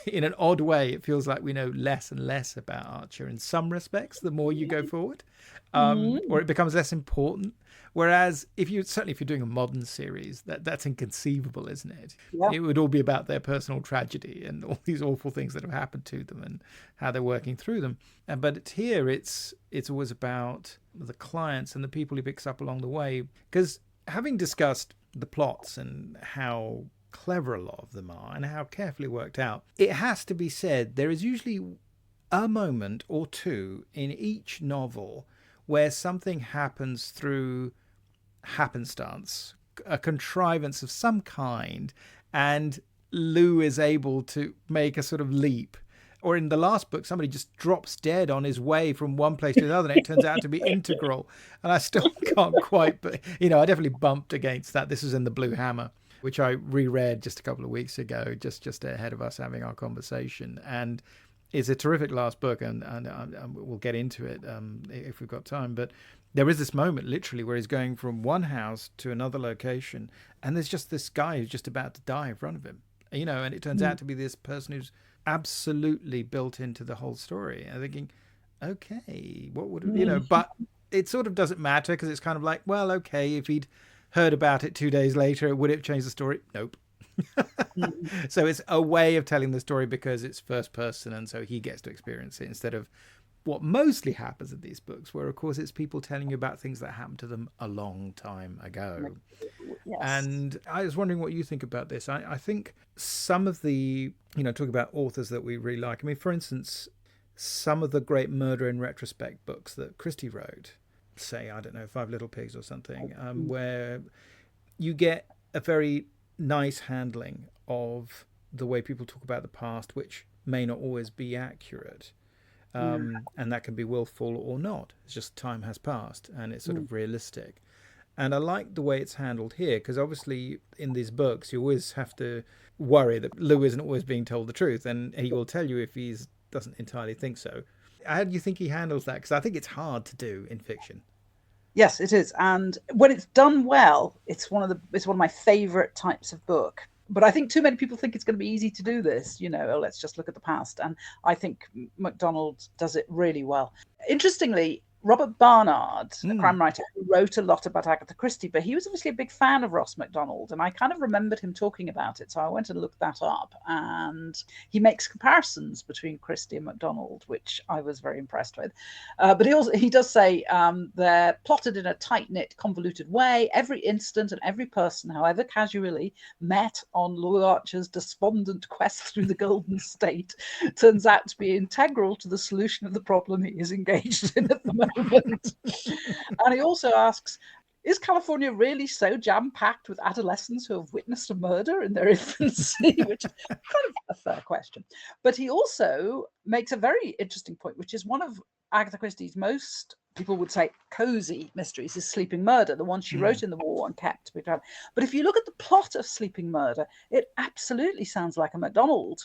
[SPEAKER 2] in an odd way, it feels like we know less and less about Archer in some respects the more you go forward, or it becomes less important. Whereas if you're doing a modern series, that's inconceivable, isn't it? Yeah. It would all be about their personal tragedy and all these awful things that have happened to them and how they're working through them. But here it's always about the clients and the people he picks up along the way. Because having discussed the plots and how clever a lot of them are and how carefully worked out, it has to be said there is usually a moment or two in each novel where something happens through happenstance, a contrivance of some kind, and Lew is able to make a sort of leap. Or in the last book, somebody just drops dead on his way from one place to another, and it turns out to be integral. And I still can't quite, but I definitely bumped against that. This is in The Blue Hammer, which I reread just a couple of weeks ago, just ahead of us having our conversation. And it's a terrific last book, and we'll get into it if we've got time. But there is this moment, literally, where he's going from one house to another location, and there's just this guy who's just about to die in front of him. And it turns out to be this person who's absolutely built into the whole story. And I'm thinking, okay, what would but it sort of doesn't matter, because it's kind of like, well, okay, if he'd heard about it 2 days later, would it have changed the story? Nope. So it's a way of telling the story because it's first person, and so he gets to experience it instead of what mostly happens in these books, where of course it's people telling you about things that happened to them a long time ago. Yes. And I was wondering what you think about this. I think some of the, talk about authors that we really like. I mean, for instance, some of the great murder in retrospect books that Christie wrote, say, I don't know, Five Little Pigs or something, where you get a very nice handling of the way people talk about the past, which may not always be accurate. And that can be willful or not. It's just time has passed and it's sort of realistic. And I like the way it's handled here, because obviously in these books you always have to worry that Lew isn't always being told the truth, and he will tell you if he doesn't entirely think so. How do you think he handles that? Because I think it's hard to do in fiction.
[SPEAKER 1] Yes, it is. And when it's done well, it's one of my favorite types of book. But I think too many people think it's going to be easy to do this, let's just look at the past. And I think Macdonald does it really well. Interestingly, Robert Barnard, a crime writer, who wrote a lot about Agatha Christie, but he was obviously a big fan of Ross Macdonald, and I kind of remembered him talking about it, so I went and looked that up, and he makes comparisons between Christie and Macdonald, which I was very impressed with. But he does say they're plotted in a tight-knit, convoluted way. Every incident and every person, however casually, met on Lew Archer's despondent quest through the Golden State turns out to be integral to the solution of the problem he is engaged in at the moment. And he also asks, is California really so jam-packed with adolescents who have witnessed a murder in their infancy? Which is kind of a fair question. But he also makes a very interesting point, which is one of Agatha Christie's most, people would say, cozy mysteries is Sleeping Murder, the one she wrote in the war and kept. But if you look at the plot of Sleeping Murder, it absolutely sounds like a Macdonald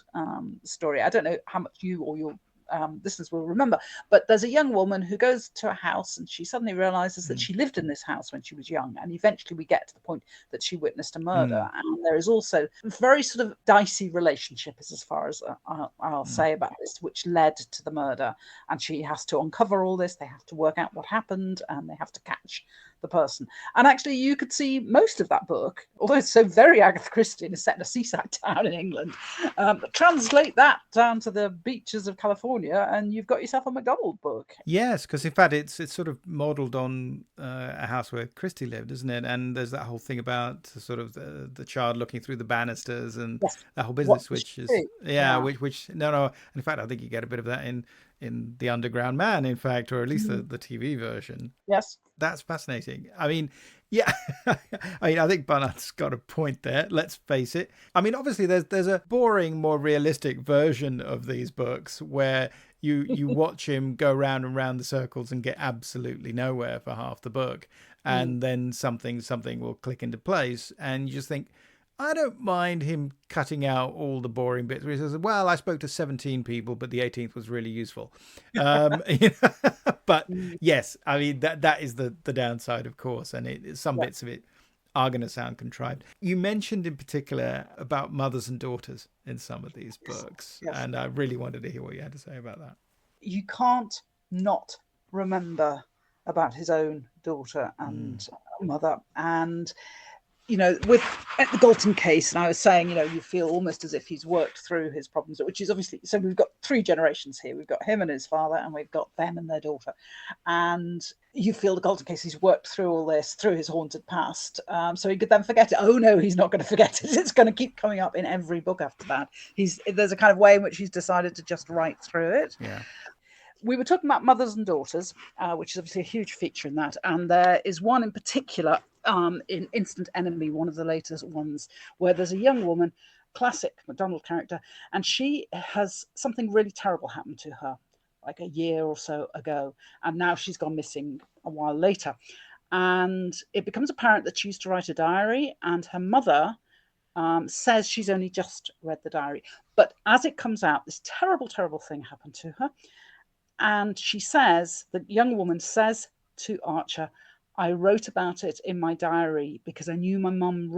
[SPEAKER 1] story. I don't know how much you or your listeners will remember. But there's a young woman who goes to a house and she suddenly realizes that she lived in this house when she was young. And eventually we get to the point that she witnessed a murder. And there is also a very sort of dicey relationship, as far as I'll say about this, which led to the murder. And she has to uncover all this. They have to work out what happened and they have to catch the person. And actually you could see most of that book, although it's so very Agatha Christie and is set in a seaside town in England, translate that down to the beaches of California and you've got yourself a Macdonald book.
[SPEAKER 2] Yes, because in fact it's sort of modelled on a house where Christie lived, isn't it? And there's that whole thing about sort of the child looking through the banisters and that whole business, which is which no, in fact I think you get a bit of that in The Underground Man, in fact, or at least the TV version.
[SPEAKER 1] Yes.
[SPEAKER 2] That's fascinating. I mean, yeah, I think Barnard's got a point there. Let's face it. I mean, obviously, there's a boring, more realistic version of these books where you watch him go round and round the circles and get absolutely nowhere for half the book, and then something will click into place, and you just think, I don't mind him cutting out all the boring bits where he says, well, I spoke to 17 people, but the 18th was really useful. But yes, I mean, that is the downside, of course. And some bits of it are going to sound contrived. You mentioned in particular about mothers and daughters in some of these books. Yes. And I really wanted to hear what you had to say about that.
[SPEAKER 1] You can't not remember about his own daughter and mother. And with the Galton Case, and I was saying, you feel almost as if he's worked through his problems, which is obviously, so we've got 3 generations here. We've got him and his father, and we've got them and their daughter. And you feel the Galton Case, he's worked through all this, through his haunted past. So he could then forget it. Oh no, he's not going to forget it. It's going to keep coming up in every book after that. There's a kind of way in which he's decided to just write through it.
[SPEAKER 2] Yeah.
[SPEAKER 1] We were talking about mothers and daughters, which is obviously a huge feature in that. And there is one in particular in Instant Enemy, one of the latest ones, where there's a young woman, classic Macdonald character, and she has something really terrible happen to her, like a year or so ago. And now she's gone missing a while later. And it becomes apparent that she used to write a diary, and her mother says she's only just read the diary. But as it comes out, this terrible, terrible thing happened to her. And she says, the young woman says to Archer, I wrote about it in my diary because I knew my mum,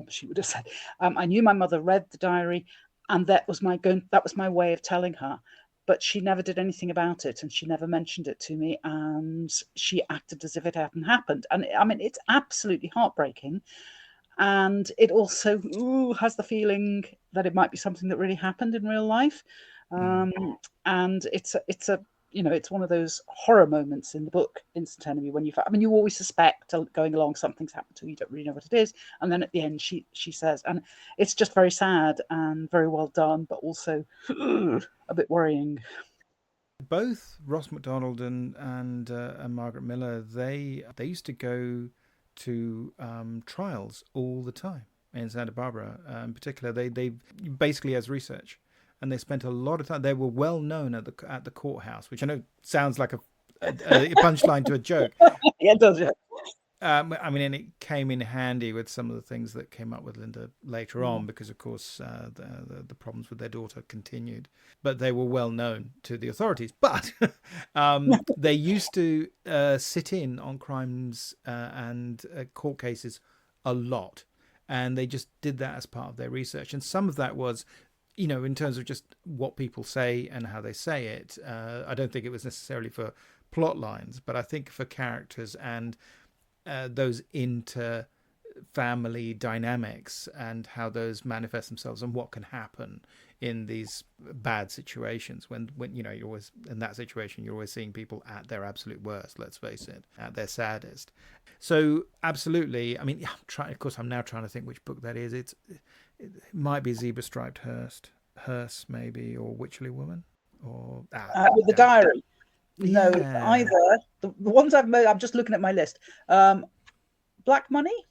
[SPEAKER 1] she would have said, I knew my mother read the diary, and that was my way of telling her. But she never did anything about it, and she never mentioned it to me, and she acted as if it hadn't happened. And I mean, it's absolutely heartbreaking. And it also has the feeling that it might be something that really happened in real life. And it's one of those horror moments in the book Instant Enemy when you always suspect going along something's happened to you, don't really know what it is, and then at the end she says, and it's just very sad and very well done, but also a bit worrying.
[SPEAKER 2] Both Ross Macdonald and Margaret Millar, they used to go to trials all the time in Santa Barbara. In particular, they basically as research. And they spent a lot of time. They were well known at the courthouse, which I know sounds like a punchline to a joke.
[SPEAKER 1] Yeah, it does. Yeah.
[SPEAKER 2] I mean, and it came in handy with some of the things that came up with Linda later on, because of course the problems with their daughter continued. But they were well known to the authorities. But they used to sit in on crimes and court cases a lot, and they just did that as part of their research. And some of that was, in terms of just what people say and how they say it. I don't think it was necessarily for plot lines, but I think for characters and those inter-family dynamics and how those manifest themselves and what can happen in these bad situations when you're always in that situation, you're always seeing people at their absolute worst, let's face it, at their saddest. So absolutely, I mean, I'm now trying to think which book that is. It might be Zebra-Striped Hearse maybe, or Wycherly Woman, or
[SPEAKER 1] with the diary. No, either the ones I'm just looking at my list. Black Money.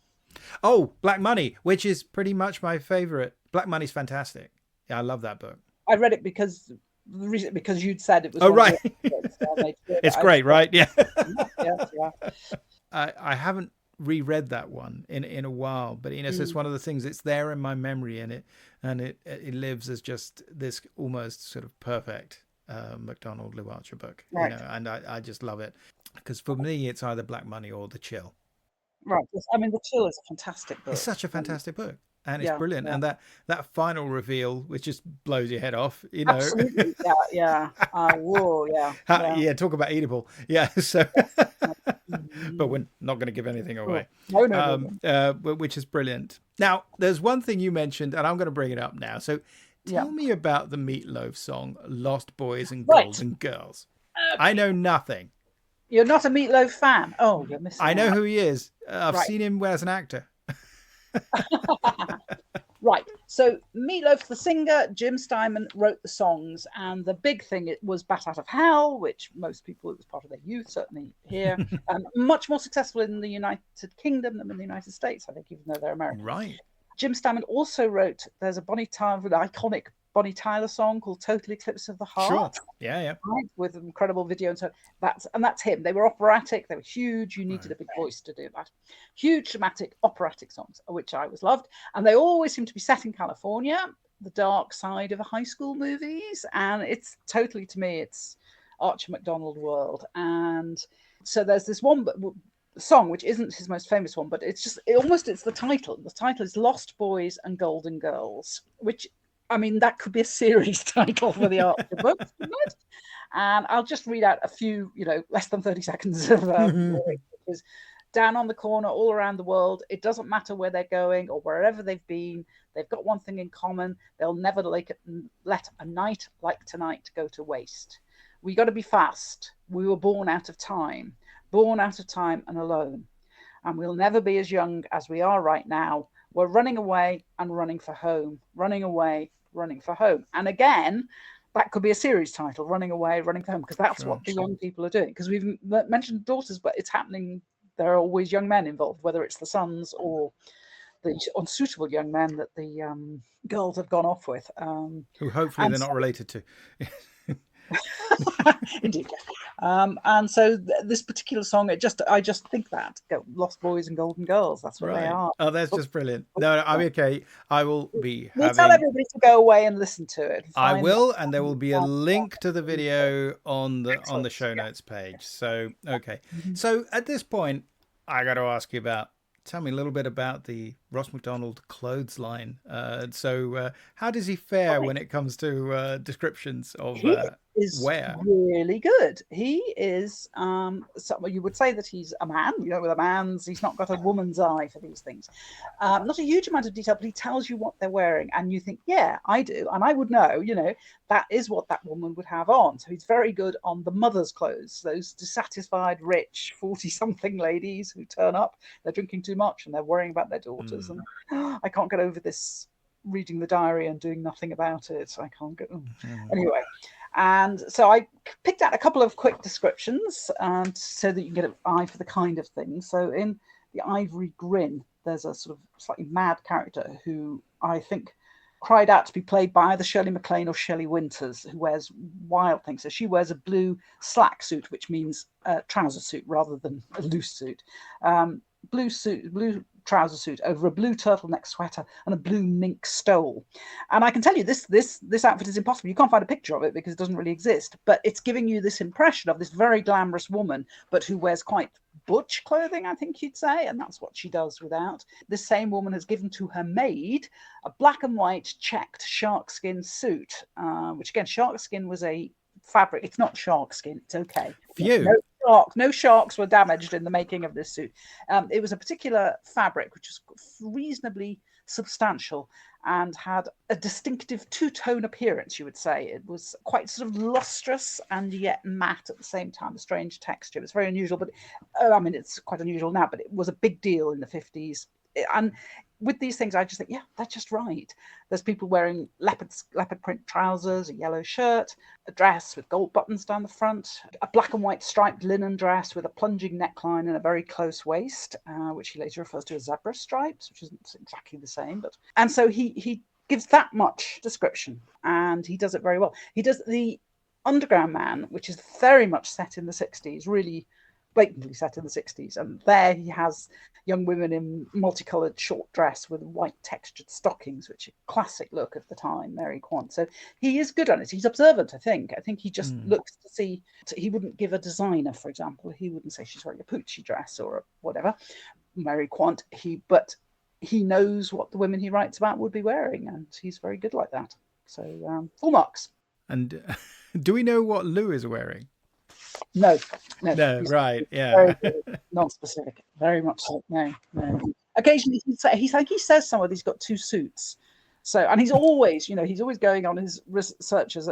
[SPEAKER 2] Oh, Black Money, which is pretty much my favorite. Black Money's fantastic. Yeah, I love that book.
[SPEAKER 1] I read it because you'd said it was.
[SPEAKER 2] Oh, right. It's great, right? Yeah.
[SPEAKER 1] Yeah.
[SPEAKER 2] I haven't reread that one in a while, but so it's one of the things, it's there in my memory, and it lives as just this almost sort of perfect Macdonald Lew Archer book,
[SPEAKER 1] Right.
[SPEAKER 2] and I just love it because for me it's either Black Money or The Chill.
[SPEAKER 1] Right. I mean, The Chill is a fantastic book.
[SPEAKER 2] It's such a fantastic book. And it's
[SPEAKER 1] Yeah,
[SPEAKER 2] brilliant.
[SPEAKER 1] yeah.
[SPEAKER 2] And that final reveal, which just blows your head off,
[SPEAKER 1] Absolutely. Yeah. Whoa, yeah.
[SPEAKER 2] Yeah, talk about eatable. Yeah. So, but we're not going to give anything away.
[SPEAKER 1] No.
[SPEAKER 2] Which is brilliant. Now, there's one thing you mentioned, and I'm going to bring it up now. So tell me about the Meatloaf song, Lost Boys and Golden Girls. I know nothing.
[SPEAKER 1] You're not a Meatloaf fan? Oh, you're missing
[SPEAKER 2] I know
[SPEAKER 1] out.
[SPEAKER 2] who he is. I've seen him as an actor.
[SPEAKER 1] Right. So Meatloaf, the singer, Jim Steinman wrote the songs, and the big thing it was Bat Out of Hell, which most people, it was part of their youth, certainly here. Much more successful in the United Kingdom than in the United States, I think, even though they're American.
[SPEAKER 2] Right.
[SPEAKER 1] Jim Steinman also wrote, there's a Bonnie Tyler, an iconic Bonnie Tyler song called Total Eclipse of the Heart.
[SPEAKER 2] Sure. Yeah.
[SPEAKER 1] Right, with an incredible video. And so that's him. They were operatic. They were huge. You needed a big voice to do that. Huge, dramatic, operatic songs, which I always loved. And they always seem to be set in California, the dark side of the high school movies. And it's totally, to me, it's Archer Macdonald world. And so there's this one song, which isn't his most famous one, but it's the title. The title is Lost Boys and Golden Girls, which, I mean, that could be a series title for the Archer books, couldn't it? And I'll just read out a few, less than 30 seconds of lyrics. Down on the corner, all around the world, it doesn't matter where they're going or wherever they've been. They've got one thing in common. They'll never let a night like tonight go to waste. We got to be fast. We were born out of time and alone. And we'll never be as young as we are right now. We're running away and running for home, running away, running for home. And again, that could be a series title, Running Away, Running for Home, because that's what the young people are doing. Because we've mentioned daughters, but it's happening. There are always young men involved, whether it's the sons or the unsuitable young men that the girls have gone off with.
[SPEAKER 2] Who hopefully they're not related to.
[SPEAKER 1] Indeed. And so this particular song, I just think that Lost Boys and Golden Girls, that's what they are.
[SPEAKER 2] Oh, that's just brilliant. No, I'm okay. I will be
[SPEAKER 1] We'll tell everybody to go away and listen to it.
[SPEAKER 2] I will, and there will be a link to the video on the show notes page. So okay. So at this point, I got to ask you tell me a little bit about the Ross Macdonald clothes line. So how does he fare when it comes to descriptions of wear?
[SPEAKER 1] Really good. He is you would say that he's a man, with he's not got a woman's eye for these things. Not a huge amount of detail, but he tells you what they're wearing and you think, yeah, I do, and I would know, that is what that woman would have on. So he's very good on the mother's clothes, those dissatisfied rich 40-something ladies who turn up, they're drinking too much and they're worrying about their daughters and I can't get over this, reading the diary and doing nothing about it. I can't get anyway. And so I picked out a couple of quick descriptions so that you can get an eye for the kind of thing. So in the Ivory Grin, there's a sort of slightly mad character who I think cried out to be played by either Shirley MacLaine or Shelley Winters, who wears wild things. So she wears a blue slack suit, which means a trouser suit rather than a loose suit. Blue trouser suit over a blue turtleneck sweater and a blue mink stole. And I can tell you this outfit is impossible. You can't find a picture of it because it doesn't really exist, but it's giving you this impression of this very glamorous woman, but who wears quite butch clothing, I think you'd say, and that's what she does without. This same woman has given to her maid a black and white checked sharkskin suit, which again, sharkskin was a fabric. It's not shark skin. It's okay. No sharks were damaged in the making of this suit. It was a particular fabric which was reasonably substantial and had a distinctive two-tone appearance, you would say. It was quite sort of lustrous and yet matte at the same time, a strange texture. It was very unusual, but it's quite unusual now, but it was a big deal in the 50s. And with these things, I just think, yeah, that's just right. There's people wearing leopard print trousers, a yellow shirt, a dress with gold buttons down the front, a black and white striped linen dress with a plunging neckline and a very close waist, which he later refers to as zebra stripes, which isn't exactly the same. And so he gives that much description, and he does it very well. He does the Underground Man, which is very much set in the 60s, really blatantly set in the 60s. And there he has young women in multicolored short dress with white textured stockings, which are classic look of the time, Mary Quant. So he is good on it. He's observant, I think. I think he just looks to see. He wouldn't give a designer, for example, he wouldn't say she's wearing a Pucci dress or whatever, Mary Quant. But he knows what the women he writes about would be wearing, and he's very good like that. So full marks.
[SPEAKER 2] And do we know what Lew is wearing?
[SPEAKER 1] No,
[SPEAKER 2] right, yeah.
[SPEAKER 1] Very good, non-specific, very much so. No. Occasionally he says some of these got two suits. So, and he's always going on his researches,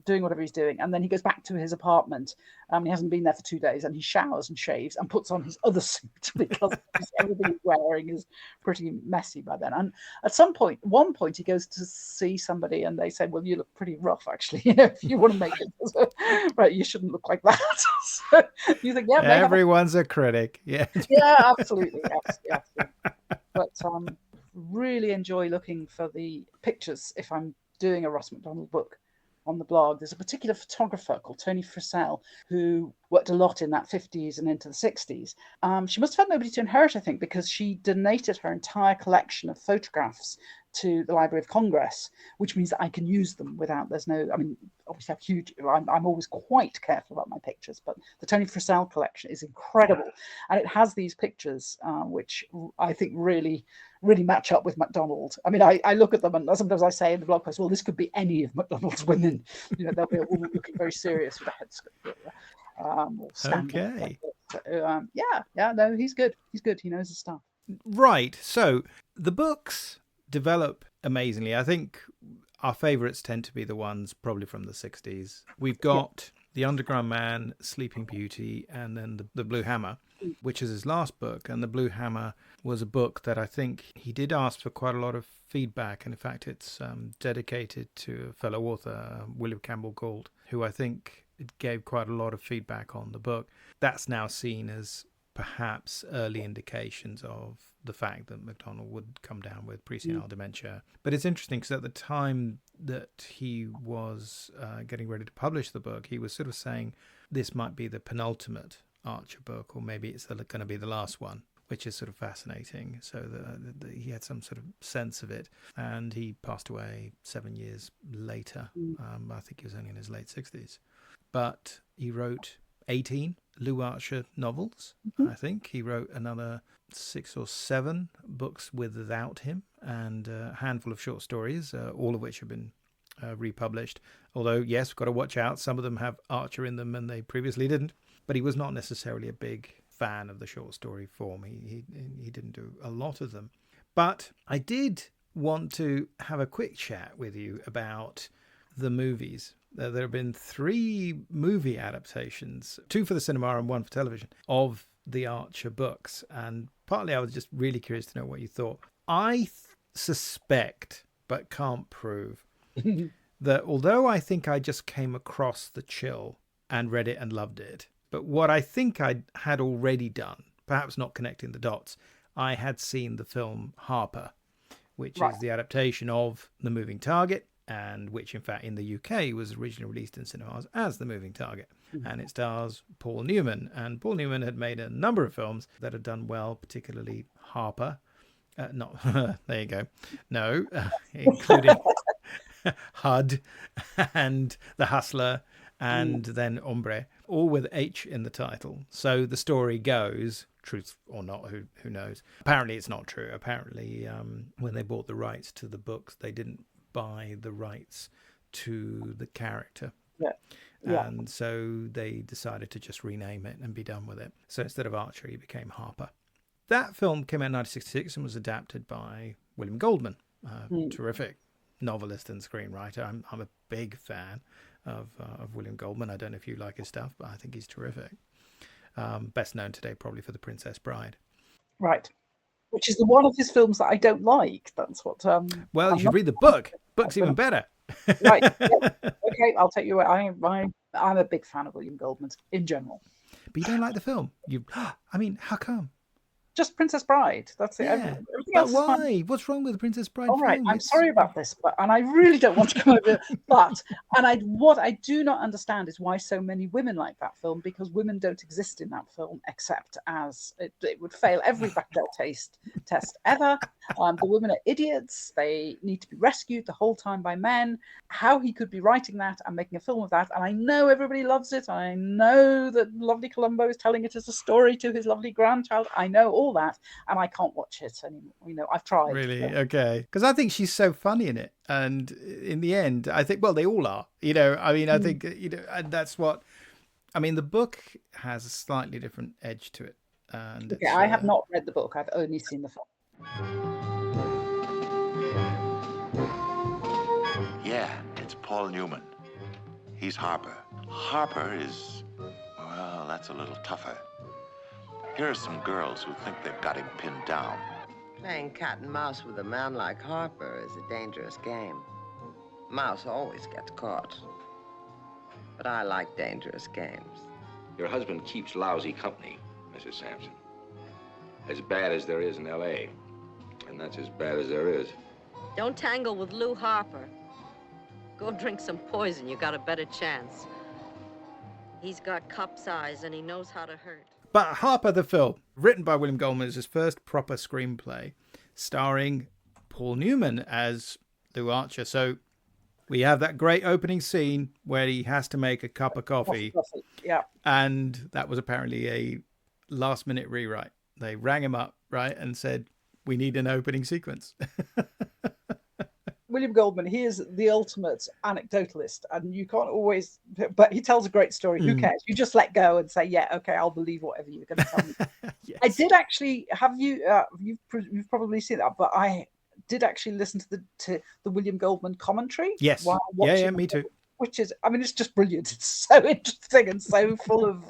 [SPEAKER 1] doing whatever he's doing, and then he goes back to his apartment. He hasn't been there for 2 days, and he showers and shaves and puts on his other suit because everything he's wearing is pretty messy by then. And at one point, he goes to see somebody, and they say, "Well, you look pretty rough, actually. If you want to make it right, you shouldn't look like that." So you think, yeah,
[SPEAKER 2] everyone's a critic, yeah,
[SPEAKER 1] yeah, absolutely, yes. But really enjoy looking for the pictures if I'm doing a Ross Macdonald book on the blog. There's a particular photographer called Toni Frisell who worked a lot in that 50s and into the 60s. She must have had nobody to inherit, I think, because she donated her entire collection of photographs to the Library of Congress, which means that I can use them without, obviously I'm always quite careful about my pictures, but the Toni Frisell collection is incredible. And it has these pictures, which I think really match up with Macdonald. I mean, I look at them and sometimes I say in the blog post, well, this could be any of Macdonald's women. They'll be a woman looking very serious with a headscarf.
[SPEAKER 2] Okay.
[SPEAKER 1] No, he's good. He knows his stuff.
[SPEAKER 2] Right. So the books develop amazingly. I think our favourites tend to be the ones probably from the 60s. We've got The Underground Man, Sleeping Beauty, and then the Blue Hammer, which is his last book. And the Blue Hammer was a book that I think he did ask for quite a lot of feedback. And in fact, it's dedicated to a fellow author, William Campbell Gould, who I think gave quite a lot of feedback on the book. That's now seen as perhaps early indications of the fact that Macdonald would come down with presenile dementia. But it's interesting because at the time that he was getting ready to publish the book, he was sort of saying this might be the penultimate Archer book, or maybe it's going to be the last one, which is sort of fascinating. So he had some sort of sense of it. And he passed away 7 years later. I think he was only in his late 60s. But he wrote 18 Lew Archer novels. I think he wrote another 6 or 7 books without him, and a handful of short stories, all of which have been republished. Although, yes, we've got to watch out. Some of them have Archer in them and they previously didn't. But he was not necessarily a big fan of the short story form. He didn't do a lot of them. But I did want to have a quick chat with you about the movies. There have been 3 movie adaptations, 2 for the cinema and 1 for television, of the Archer books. And partly I was just really curious to know what you thought. I suspect, but can't prove, that although I think I just came across The Chill and read it and loved it, but what I think I had already done, perhaps not connecting the dots, I had seen the film HARPER, which is the adaptation of The Moving Target, and which in fact in the UK was originally released in cinemas as The Moving Target. And it stars Paul Newman, and Paul Newman had made a number of films that had done well, particularly HARPER. There you go. No, including HUD and The Hustler and then Hombre, all with H in the title. So the story goes, truth or not, who knows. Apparently it's not true. Apparently when they bought the rights to the books, they didn't buy the rights to the character. And so they decided to just rename it and be done with it. So instead of Archer, he became HARPER. That film came out in 1966 and was adapted by William Goldman, terrific novelist and screenwriter. I'm a big fan of William Goldman. I don't know if you like his stuff, but I think he's terrific. Best known today probably for The Princess Bride.
[SPEAKER 1] Right. Which is the one of his films that I don't like. That's what...
[SPEAKER 2] well, you should read the book. Book's even better.
[SPEAKER 1] Right. Yeah. Okay, I'll take you away. I'm a big fan of William Goldman in general.
[SPEAKER 2] But you don't like the film? I mean, how come?
[SPEAKER 1] just Princess Bride. That's it.
[SPEAKER 2] Yeah.
[SPEAKER 1] Everything
[SPEAKER 2] But
[SPEAKER 1] else is fine.
[SPEAKER 2] why? What's wrong with the Princess Bride
[SPEAKER 1] All right,
[SPEAKER 2] film?
[SPEAKER 1] I'm sorry about this, and I really don't want to come over. What I do not understand is why so many women like that film, because women don't exist in that film except as it would fail every Bechdel test ever. The women are idiots. They need to be rescued the whole time by men. How he could be writing that and making a film of that, and I know everybody loves it. I know that lovely Columbo is telling it as a story to his lovely grandchild. I know all that, and I can't watch it anymore. I've tried.
[SPEAKER 2] Really? Okay. Because I think she's so funny in it. And in the end, I think, well, they all are. I think, and that's what, the book has a slightly different edge to it. And
[SPEAKER 1] okay, I have not read the book. I've only seen the film.
[SPEAKER 4] Yeah, it's Paul Newman. He's Harper. Harper is, well, that's a little tougher. Here are some girls who think they've got him pinned down.
[SPEAKER 5] Playing cat and mouse with a man like Harper is a dangerous game. Mouse always gets caught. But I like dangerous games.
[SPEAKER 3] Your husband keeps lousy company, Mrs. Sampson. As bad as there is in L.A., and that's as bad as there is.
[SPEAKER 6] Don't tangle with Lew Harper. Go drink some poison, you got a better chance. He's got cup's eyes and he knows how to hurt.
[SPEAKER 2] But Harper the film, written by William Goldman, is his first proper screenplay, starring Paul Newman as Lew Archer. So we have that great opening scene where he has to make a cup of coffee.
[SPEAKER 1] Yeah.
[SPEAKER 2] And that was apparently a last-minute rewrite. They rang him up, right, and said, we need an opening sequence.
[SPEAKER 1] William Goldman, he is the ultimate anecdotalist, and you can't always, but he tells a great story. Who cares? You just let go and say, yeah, okay, I'll believe whatever you're going to tell me. Yes. I did actually, you've probably seen that, but I did actually listen to the William Goldman commentary.
[SPEAKER 2] Yes. Yeah, me too.
[SPEAKER 1] Which is, it's just brilliant. It's so interesting and so full of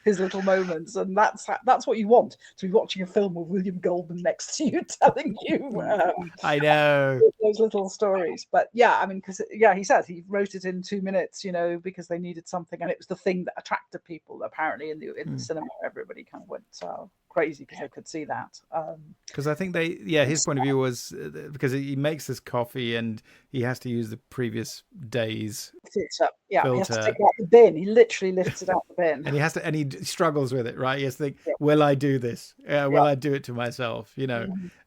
[SPEAKER 1] his little moments, and that's what you want, to be watching a film with William Goldman next to you, telling you.
[SPEAKER 2] I know
[SPEAKER 1] those little stories, but yeah, because he said he wrote it in 2 minutes, because they needed something, and it was the thing that attracted people. Apparently, in the cinema, everybody kind of went crazy because they could see that.
[SPEAKER 2] Because I think his point of view was because he makes this coffee and he has to use the previous day's filter.
[SPEAKER 1] He has to take it out the bin. He literally lifts it out the bin,
[SPEAKER 2] and he struggles with it, right? He has to think, will I do this? Will I do it to myself?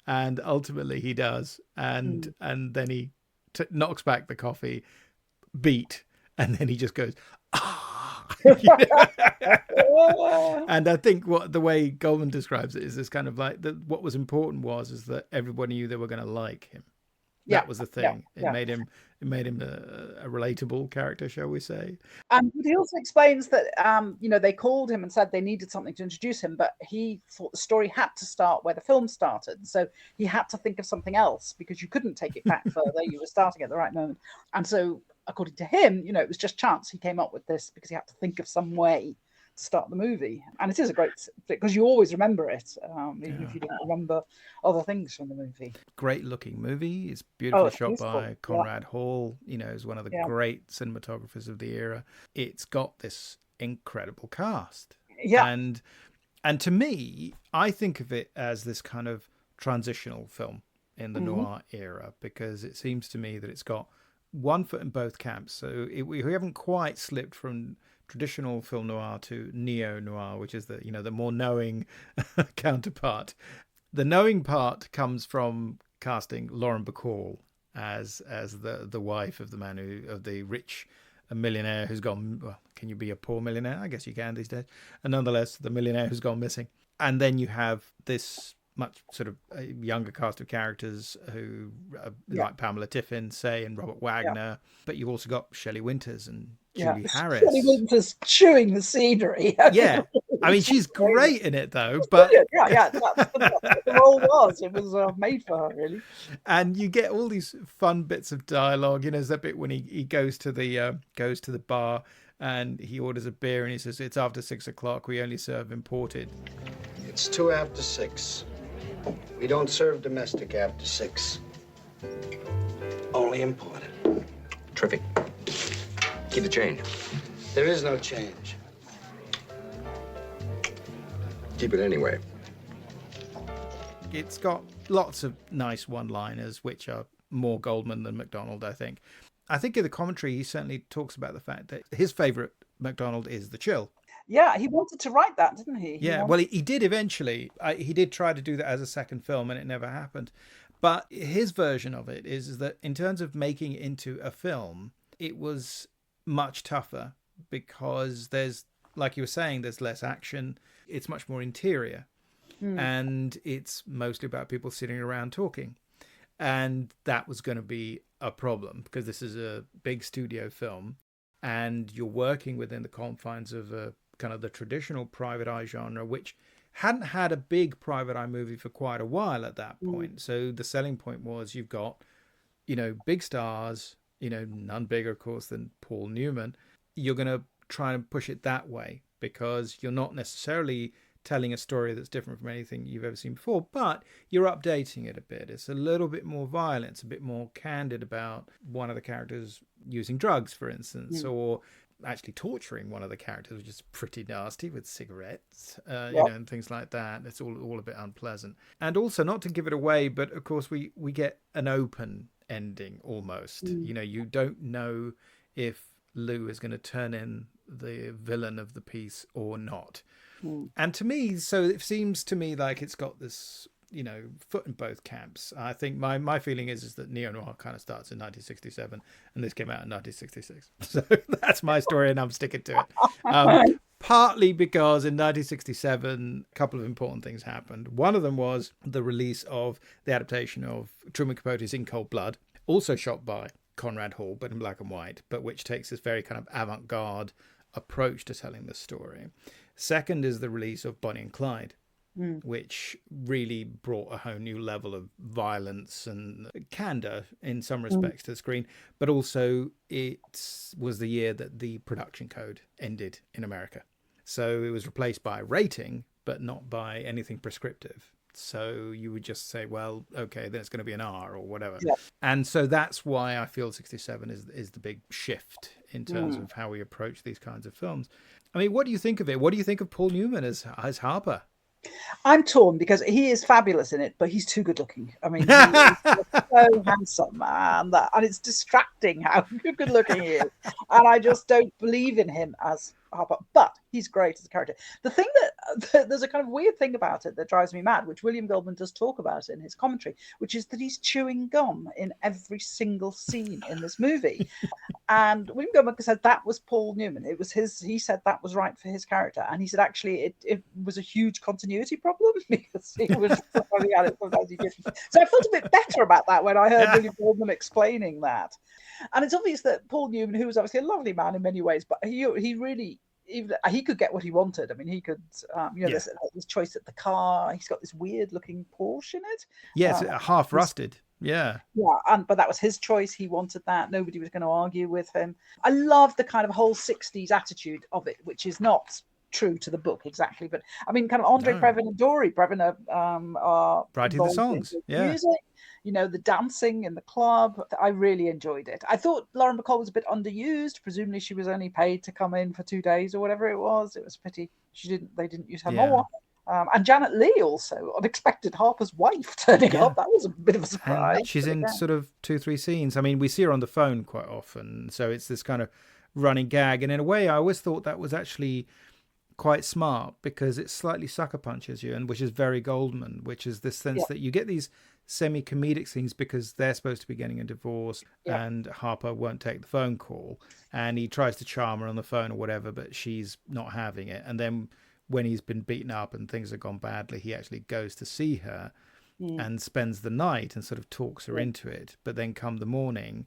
[SPEAKER 2] And ultimately he does, and then he knocks back the coffee beat, and then he just goes, And I think the way Goldman describes it is this kind of like what was important is that everybody knew they were going to like him. That was the thing. It made him a relatable character, shall we say?
[SPEAKER 1] And he also explains that they called him and said they needed something to introduce him, but he thought the story had to start where the film started. So he had to think of something else because you couldn't take it back further. You were starting at the right moment. And so according to him, it was just chance he came up with this because he had to think of some way to start the movie. And it is a great, because you always remember it, even if you don't remember other things from the movie.
[SPEAKER 2] Great looking movie. It's beautifully shot by Conrad Hall, is one of the great cinematographers of the era. It's got this incredible cast.
[SPEAKER 1] Yeah.
[SPEAKER 2] And to me, I think of it as this kind of transitional film in the noir era, because it seems to me that it's got one foot in both camps. So we haven't quite slipped from traditional film noir to neo-noir, which is the more knowing counterpart. The knowing part comes from casting Lauren Bacall as the wife of the man of the rich millionaire who's gone. Well, can you be a poor millionaire? I guess you can these days. And nonetheless, the millionaire who's gone missing. And then you have this much sort of a younger cast of characters who like Pamela Tiffin, and Robert Wagner. But you've also got Shelley Winters and Julie Harris.
[SPEAKER 1] Shelley Winters chewing the scenery.
[SPEAKER 2] Yeah. She's great in it though. But
[SPEAKER 1] that's what the role was. It was made for her, really.
[SPEAKER 2] And you get all these fun bits of dialogue. There's that bit when he goes to the bar and he orders a beer and he says, "It's after 6 o'clock. We only serve imported."
[SPEAKER 7] It's 2 after 6. We don't serve domestic after 6. Only imported.
[SPEAKER 3] Terrific. Keep the change.
[SPEAKER 7] There is no change.
[SPEAKER 3] Keep it anyway.
[SPEAKER 2] It's got lots of nice one-liners, which are more Goldman than Macdonald, I think. I think in the commentary, he certainly talks about the fact that his favourite Macdonald is The Chill.
[SPEAKER 1] Yeah, he wanted to write that, didn't he?
[SPEAKER 2] Well, he did eventually. He did try to do that as a second film, and it never happened. But his version of it is that in terms of making it into a film, it was much tougher because there's, like you were saying, there's less action. It's much more interior. And it's mostly about people sitting around talking. And that was going to be a problem because this is a big studio film and you're working within the confines of a kind of the traditional private eye genre, which hadn't had a big private eye movie for quite a while at that point. So the selling point was you've got, big stars, none bigger, of course, than Paul Newman. You're going to try and push it that way because you're not necessarily telling a story that's different from anything you've ever seen before, but you're updating it a bit. It's a little bit more violent. It's a bit more candid about one of the characters using drugs, for instance, or actually torturing one of the characters, which is pretty nasty with cigarettes, and things like that. It's all a bit unpleasant. And also, not to give it away, but of course we get an open ending almost. You don't know if Lew is going to turn in the villain of the piece or not. And to me, so it seems to me like it's got this, foot in both camps. I think my feeling is that neo-noir kind of starts in 1967 and this came out in 1966. So that's my story and I'm sticking to it. Partly because in 1967, a couple of important things happened. One of them was the release of the adaptation of Truman Capote's In Cold Blood, also shot by Conrad Hall, but in black and white, but which takes this very kind of avant-garde approach to telling the story. Second is the release of Bonnie and Clyde, which really brought a whole new level of violence and candor in some respects to the screen. But also it was the year that the production code ended in America. So it was replaced by a rating, but not by anything prescriptive. So you would just say, well, okay, then it's going to be an R or whatever. Yeah. And so that's why I feel 67 is the big shift in terms of how we approach these kinds of films. I mean, what do you think of it? What do you think of Paul Newman as Harper?
[SPEAKER 1] I'm torn because he is fabulous in it, but he's too good looking. I mean, he is so handsome, man, and it's distracting how good looking he is. And I just don't believe in him as Harper, but he's great as a character. The thing that there's a kind of weird thing about it that drives me mad, which William Goldman does talk about in his commentary, which is that he's chewing gum in every single scene in this movie. And William Goldman said that was Paul Newman. It was he said that was right for his character. And he said, actually, it was a huge continuity problem because he was running at it sometimes he didn't. So I felt a bit better about that when I heard William Goldman explaining that. And it's obvious that Paul Newman, who was obviously a lovely man in many ways, but he really, even he could get what he wanted. I mean, he could, this choice at the car. He's got this weird looking Porsche in it.
[SPEAKER 2] Yes, half rusted. Yeah.
[SPEAKER 1] But that was his choice. He wanted that. Nobody was going to argue with him. I love the kind of whole 60s attitude of it, which is not true to the book exactly, but I mean, kind of Andre Previn and Dory Previn are
[SPEAKER 2] writing the songs,
[SPEAKER 1] music, the dancing in the club. I really enjoyed it. I thought Lauren Bacall was a bit underused. Presumably she was only paid to come in for 2 days or whatever it was. It was a pity they didn't use her more. And Janet Leigh also, unexpected, Harper's wife turning up. That was a bit of a surprise.
[SPEAKER 2] And she's in sort of 2-3 scenes. I mean, we see her on the phone quite often, so it's this kind of running gag. And in a way, I always thought that was actually quite smart because it slightly sucker punches you, and which is very Goldman, which is this sense that you get these semi-comedic scenes because they're supposed to be getting a divorce and Harper won't take the phone call and he tries to charm her on the phone or whatever, but she's not having it. And then when he's been beaten up and things have gone badly, he actually goes to see her and spends the night and sort of talks her into it. But then come the morning,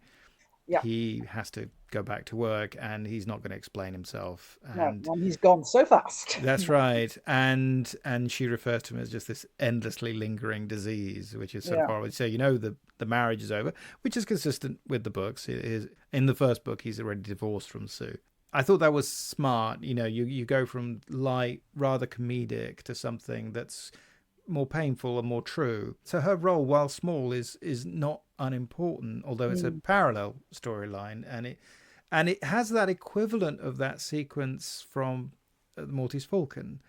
[SPEAKER 2] he has to go back to work and he's not going to explain himself. And
[SPEAKER 1] he's gone so fast.
[SPEAKER 2] That's right. And she refers to him as just this endlessly lingering disease, which is sort of horrible. So, the marriage is over, which is consistent with the books. It is, in the first book, he's already divorced from Sue. I thought that was smart. You go from light, rather comedic to something that's more painful and more true. So her role, while small, is not unimportant, although it's a parallel storyline, and it has that equivalent of that sequence from The Maltese Falcon,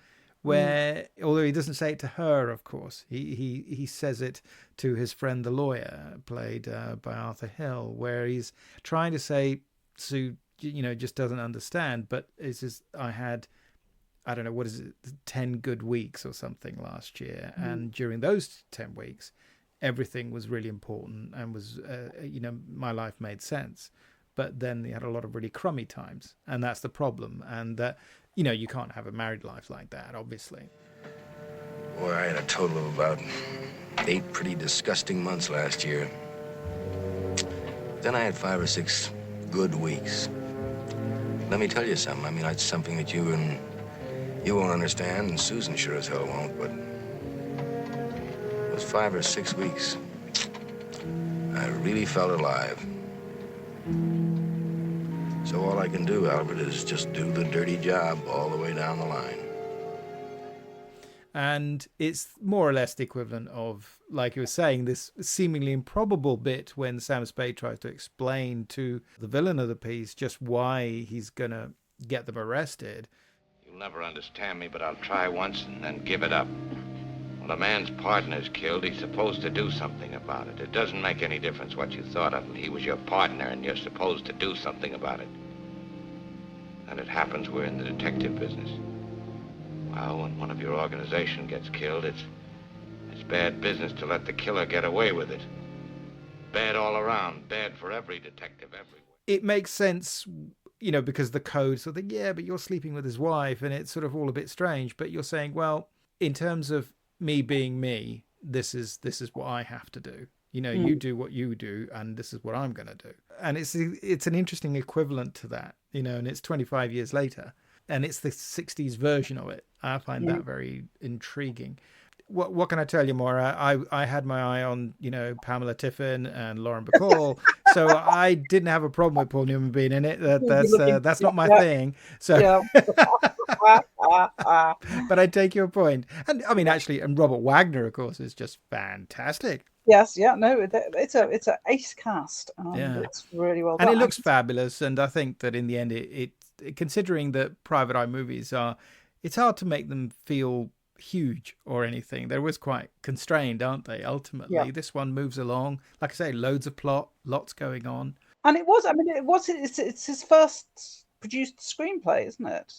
[SPEAKER 2] where, although he doesn't say it to her, of course, he says it to his friend the lawyer, played by Arthur Hill, where he's trying to say Sue, just doesn't understand, but it's just, I had, I don't know, what is it, 10 good weeks or something last year, and during those 10 weeks, everything was really important and was, my life made sense. But then he had a lot of really crummy times, and that's the problem. And you can't have a married life like that, obviously.
[SPEAKER 8] Boy, I had a total of about 8 pretty disgusting months last year. Then I had 5 or 6 good weeks. Let me tell you something. I mean, it's something that you won't understand, and Susan sure as hell won't, but those 5 or 6 weeks, I really felt alive. So all I can do, Albert, is just do the dirty job all the way down the line.
[SPEAKER 2] And it's more or less the equivalent of, like you were saying, this seemingly improbable bit when Sam Spade tries to explain to the villain of the piece just why he's going to get them arrested.
[SPEAKER 3] You'll never understand me, but I'll try once and then give it up. When a man's partner's killed, he's supposed to do something about it. It doesn't make any difference what you thought of him. He was your partner, and you're supposed to do something about it. And it happens we're in the detective business. Well, when one of your organization gets killed, it's bad business to let the killer get away with it. Bad all around. Bad for every detective everywhere.
[SPEAKER 2] It makes sense, because the code sort of, yeah, but you're sleeping with his wife, and it's sort of all a bit strange. But you're saying, well, in terms of me being me, this is what I have to do. You do what you do, and this is what I'm going to do. And it's an interesting equivalent to that, and it's 25 years later, and it's the 60s version of it. I find that very intriguing. What can I tell you, Moira? I had my eye on, Pamela Tiffin and Lauren Bacall, so I didn't have a problem with Paul Newman being in it. That's not my thing. So, but I take your point. And I mean, actually, and Robert Wagner, of course, is just fantastic.
[SPEAKER 1] Yes, yeah, no, it's a ace cast. It's really well done.
[SPEAKER 2] And it looks fabulous. And I think that in the end, it considering that private eye movies it's hard to make them feel huge or anything. They're always quite constrained, aren't they? Ultimately, this one moves along. Like I say, loads of plot, lots going on.
[SPEAKER 1] And it's his first produced screenplay, isn't it?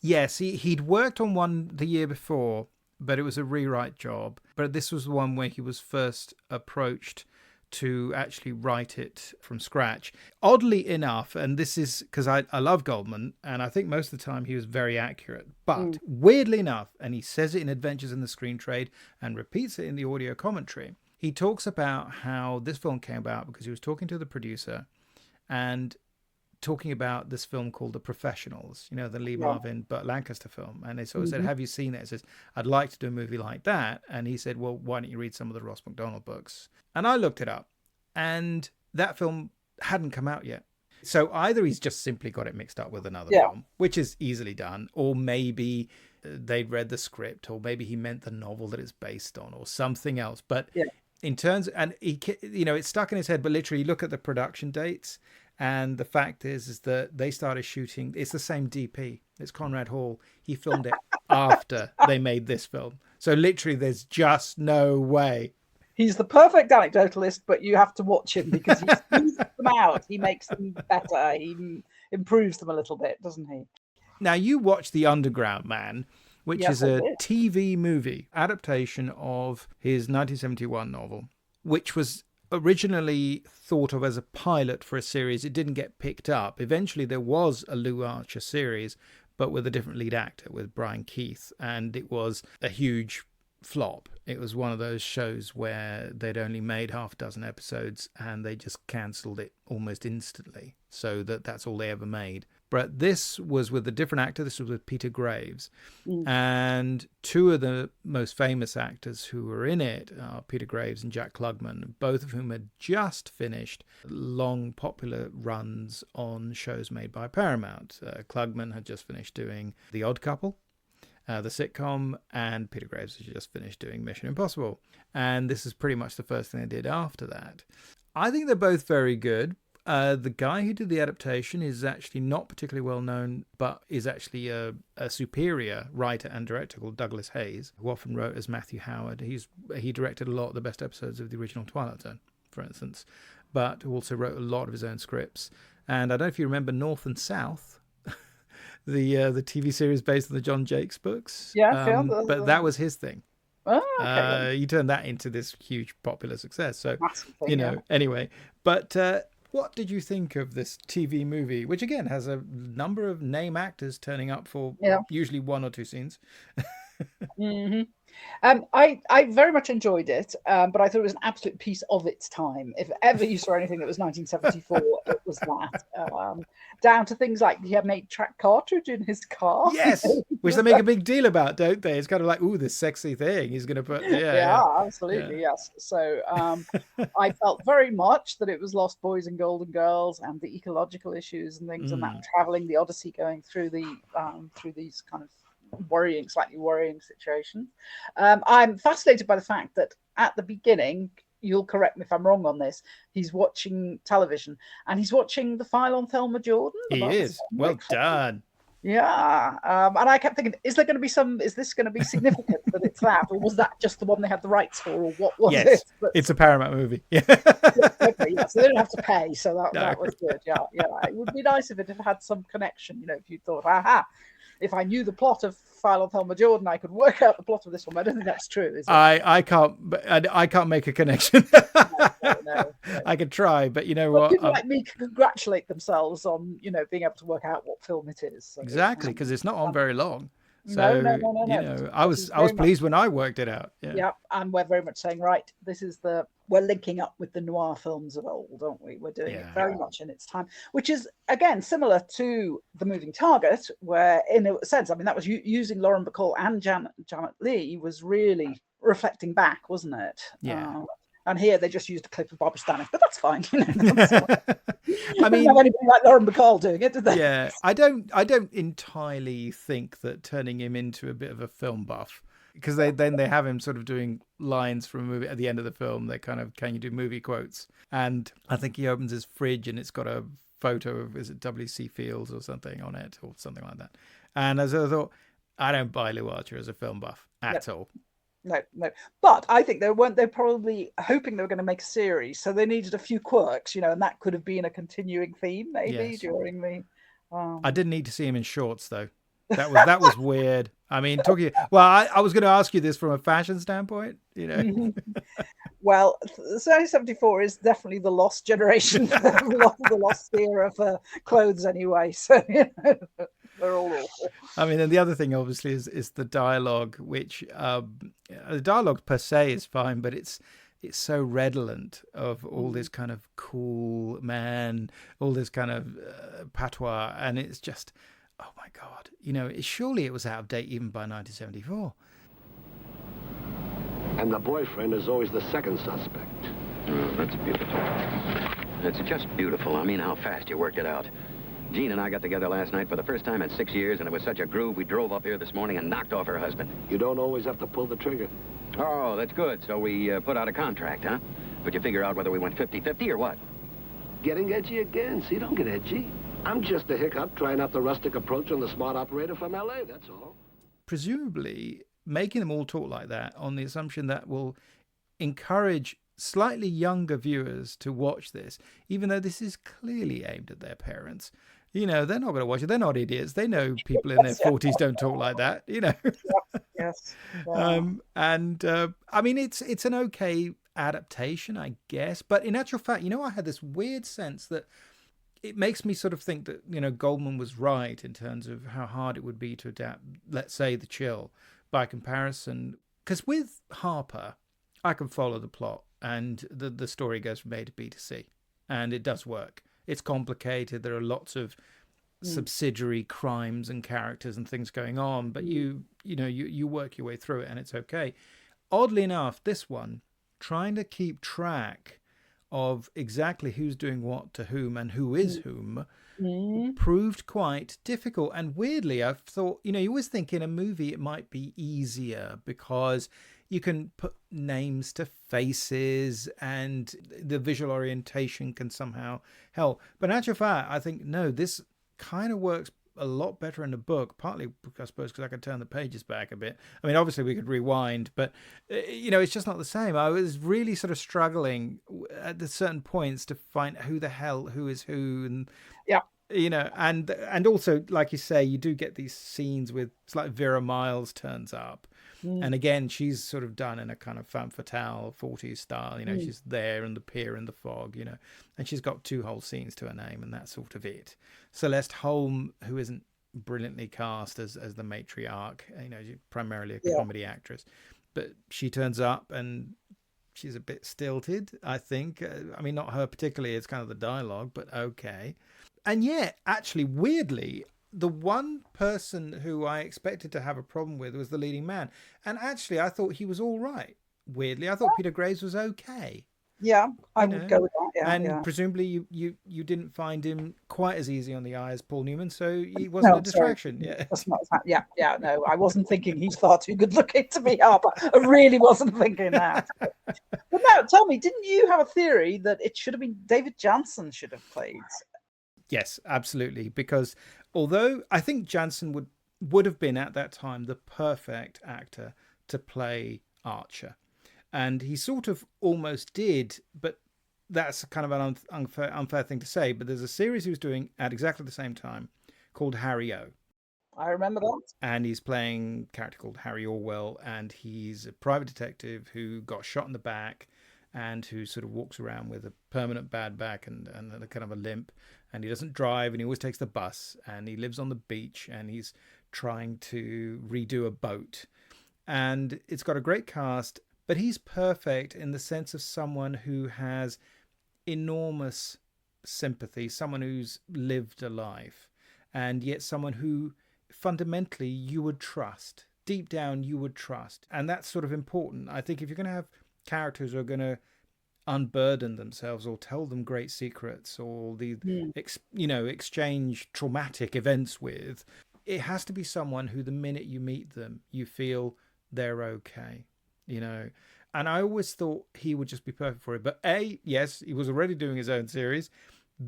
[SPEAKER 2] Yes, he'd worked on one the year before, but it was a rewrite job. But this was the one where he was first approached to actually write it from scratch. Oddly enough, and this is because I love Goldman, and I think most of the time he was very accurate, but weirdly enough, and he says it in Adventures in the Screen Trade and repeats it in the audio commentary, he talks about how this film came about because he was talking to the producer and talking about this film called The Professionals, the Lee Marvin Burt Lancaster film. And they sort of said, have you seen it? He says, I'd like to do a movie like that. And he said, well, why don't you read some of the Ross Macdonald books? And I looked it up, and that film hadn't come out yet. So either he's just simply got it mixed up with another film, which is easily done, or maybe they'd read the script, or maybe he meant the novel that it's based on, or something else. But in terms, and he, it's stuck in his head, but literally look at the production dates. And the fact is that they started shooting. It's the same DP. It's Conrad Hall. He filmed it after they made this film. So literally, there's just no way.
[SPEAKER 1] He's the perfect anecdotalist, but you have to watch him because he smooths them out. He makes them better. He improves them a little bit, doesn't he?
[SPEAKER 2] Now, you watch The Underground Man, which is a TV movie adaptation of his 1971 novel, which was originally thought of as a pilot for a series. It didn't get picked up. Eventually there was a Lew Archer series, but with a different lead actor, with Brian Keith, and it was a huge flop. It was one of those shows where they'd only made half a dozen episodes and they just cancelled it almost instantly, so that's all they ever made. But this was with a different actor. This was with Peter Graves. And two of the most famous actors who were in it are Peter Graves and Jack Klugman, both of whom had just finished long popular runs on shows made by Paramount. Klugman had just finished doing The Odd Couple, the sitcom, and Peter Graves had just finished doing Mission Impossible. And this is pretty much the first thing they did after that. I think they're both very good. The guy who did the adaptation is actually not particularly well known, but is actually a superior writer and director called Douglas Hayes, who often wrote as Matthew Howard. He directed a lot of the best episodes of the original Twilight Zone, for instance, but who also wrote a lot of his own scripts. And I don't know if you remember North and South, the TV series based on the John Jakes books.
[SPEAKER 1] Yeah,
[SPEAKER 2] but that was his thing.
[SPEAKER 1] Oh, okay.
[SPEAKER 2] He turned that into this huge popular success. So,
[SPEAKER 1] Thing,
[SPEAKER 2] anyway. But what did you think of this TV movie, which again has a number of name actors turning up for usually 1 or 2 scenes?
[SPEAKER 1] Mm-hmm. I very much enjoyed it, but I thought it was an absolute piece of its time. If ever you saw anything that was 1974, it was that. Down to things like he had an 8-track cartridge in his car.
[SPEAKER 2] Yes, which they make a big deal about, don't they? It's kind of like, ooh, this sexy thing he's going to put. Yeah,
[SPEAKER 1] absolutely, yes. So I felt very much that it was Lost Boys and Golden Girls and the ecological issues and things, and that traveling the Odyssey, going through through these kind of slightly worrying situations. I'm fascinated by the fact that at the beginning, you'll correct me if I'm wrong on this, he's watching television and he's watching The File on Thelma Jordan.
[SPEAKER 2] He is. Well done.
[SPEAKER 1] Yeah. And I kept thinking, is this going to be significant that it's that, or was that just the one they had the rights for, or what was it? But
[SPEAKER 2] it's a Paramount movie. Yeah.
[SPEAKER 1] Okay, so they don't have to pay, so that was good. Yeah. It would be nice if it had some connection, if you thought, aha, if I knew the plot of File on Thelma Jordan, I could work out the plot of this one. I don't think that's true, is it?
[SPEAKER 2] I can't make a connection. No. I could try, but you know what?
[SPEAKER 1] People like me can congratulate themselves on, being able to work out what film it is. So
[SPEAKER 2] exactly, because it's not on very long. So,
[SPEAKER 1] no.
[SPEAKER 2] I was pleased when I worked it out.
[SPEAKER 1] Yeah, and we're very much saying, right, we're linking up with the noir films of old, aren't we? We're doing it very much in its time, which is, again, similar to The Moving Target, where, in a sense, that was using Lauren Bacall and Janet Leigh was really reflecting back, wasn't it?
[SPEAKER 2] Yeah.
[SPEAKER 1] And here they just used a clip of Barbara Stanwyck, but that's fine. That's fine.
[SPEAKER 2] I mean,
[SPEAKER 1] have anybody like Lauren Bacall doing it, did they?
[SPEAKER 2] Yeah, I don't entirely think that turning him into a bit of a film buff, because they have him sort of doing lines from a movie at the end of the film. They kind of, can you do movie quotes? And I think he opens his fridge and it's got a photo of, is it W.C. Fields or something on it, or something like that. And as I thought, I don't buy Lew Archer as a film buff at all.
[SPEAKER 1] No. But I think they're probably hoping they were going to make a series, so they needed a few quirks, and that could have been a continuing theme maybe during the.
[SPEAKER 2] I didn't need to see him in shorts though. That was weird. I mean, I was going to ask you this from a fashion standpoint,
[SPEAKER 1] Well, 1974 is definitely the lost generation, the lost era for clothes anyway. So they're all awful.
[SPEAKER 2] I mean, and the other thing obviously is the dialogue, which the dialogue per se is fine, but it's so redolent of all this kind of cool man, all this kind of patois, and it's just, oh my God, surely it was out of date even by 1974.
[SPEAKER 9] And the boyfriend is always the second suspect.
[SPEAKER 10] Oh, that's beautiful. It's just beautiful. I mean, how fast you worked it out. Jean and I got together last night for the first time in 6 years, and it was such a groove, we drove up here this morning and knocked off her husband.
[SPEAKER 9] You don't always have to pull the trigger.
[SPEAKER 10] Oh, that's good. So we put out a contract, huh? But you figure out whether we went 50-50 or what?
[SPEAKER 9] Getting edgy again. See, don't get edgy. I'm just a hiccup trying out the rustic approach on the smart operator from L.A., that's all.
[SPEAKER 2] Presumably, making them all talk like that on the assumption that will encourage slightly younger viewers to watch this, even though this is clearly aimed at their parents. They're not going to watch it. They're not idiots. They know people in their 40s don't talk like that,
[SPEAKER 1] Yes.
[SPEAKER 2] I mean, it's an okay adaptation, I guess. But in actual fact, I had this weird sense that it makes me sort of think that, Goldman was right in terms of how hard it would be to adapt, let's say, The Chill by comparison. Because with Harper, I can follow the plot and the story goes from A to B to C. And it does work. It's complicated. There are lots of subsidiary crimes and characters and things going on, but you work your way through it and it's okay. Oddly enough, this one, trying to keep track of exactly who's doing what to whom and who is whom proved quite difficult. And weirdly, I've thought, you always think in a movie it might be easier because, you can put names to faces and the visual orientation can somehow help. But in actual fact, I think, no, this kind of works a lot better in the book, partly, I suppose, because I could turn the pages back a bit. I mean, obviously we could rewind, but, it's just not the same. I was really sort of struggling at the certain points to find who is who. And, and also, like you say, you do get these scenes with, it's like Vera Miles turns up. And again, she's sort of done in a kind of femme fatale 40s style. She's there in the pier in the fog, and she's got 2 whole scenes to her name, and that's sort of it. Celeste Holm, who isn't brilliantly cast as the matriarch, she's primarily a comedy actress, but she turns up and she's a bit stilted, I think. I mean, not her particularly, it's kind of the dialogue, but okay. And yet, actually, weirdly, the one person who I expected to have a problem with was the leading man. And actually, I thought he was all right. Weirdly, I thought Peter Graves was okay.
[SPEAKER 1] Yeah, I would go with that. Yeah,
[SPEAKER 2] and presumably you didn't find him quite as easy on the eye as Paul Newman, so he wasn't a distraction.
[SPEAKER 1] Sorry. Yeah, that's not that. Yeah, no, I wasn't thinking he's far too good looking to be Harper. I really wasn't thinking that. But now, tell me, didn't you have a theory that it should have been David Janssen should have played?
[SPEAKER 2] Yes, absolutely, because although I think Janssen would have been at that time the perfect actor to play Archer, and he sort of almost did, but that's kind of an unfair thing to say, but there's a series he was doing at exactly the same time called Harry O.
[SPEAKER 1] I remember that.
[SPEAKER 2] And he's playing a character called Harry Orwell, and he's a private detective who got shot in the back and who sort of walks around with a permanent bad back and a kind of a limp, and he doesn't drive, and he always takes the bus, and he lives on the beach, and he's trying to redo a boat. And it's got a great cast, but he's perfect in the sense of someone who has enormous sympathy, someone who's lived a life, and yet someone who fundamentally you would trust. Deep down, you would trust. And that's sort of important. I think if you're going to have characters who are going to unburden themselves or tell them great secrets or exchange traumatic events with, it has to be someone who the minute you meet them, you feel they're okay. And I always thought he would just be perfect for it. But A, yes, he was already doing his own series.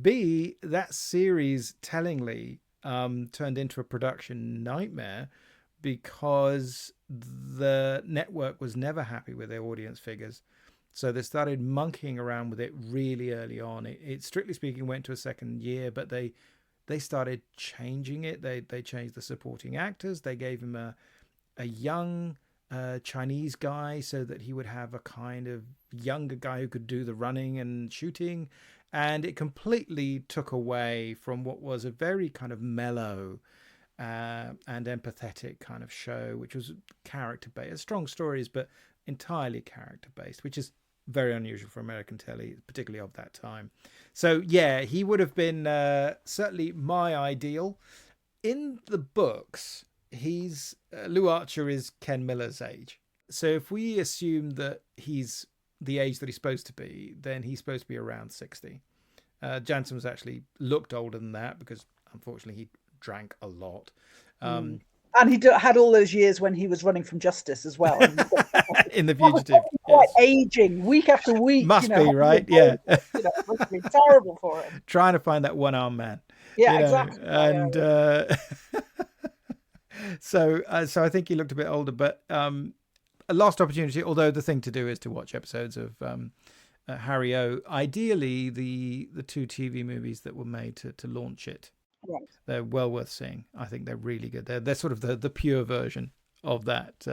[SPEAKER 2] B, that series tellingly turned into a production nightmare because the network was never happy with their audience figures. So they started monkeying around with it really early on. It strictly speaking went to a second year, but they started changing it. They changed the supporting actors. They gave him a young Chinese guy so that he would have a kind of younger guy who could do the running and shooting, and it completely took away from what was a very kind of mellow and empathetic kind of show, which was character based, strong stories but entirely character based, which is very unusual for American telly, particularly of that time. So yeah, he would have been certainly my ideal. In the books, Lew Archer is Ken Miller's age. So if we assume that he's the age that he's supposed to be, then he's supposed to be around 60. Jansen was actually looked older than that because unfortunately he drank a lot.
[SPEAKER 1] And he had all those years when he was running from justice as well.
[SPEAKER 2] In The Fugitive.
[SPEAKER 1] Quite aging week after week.
[SPEAKER 2] Must be, right? Yeah.
[SPEAKER 1] Must be terrible for him.
[SPEAKER 2] Trying to find that one-armed man.
[SPEAKER 1] Yeah, exactly.
[SPEAKER 2] And so I think he looked a bit older, but a lost opportunity, although the thing to do is to watch episodes of Harry O. Ideally, the 2 TV movies that were made to launch it.
[SPEAKER 1] Right.
[SPEAKER 2] They're well worth seeing. I think they're really good. They're sort of the pure version of that.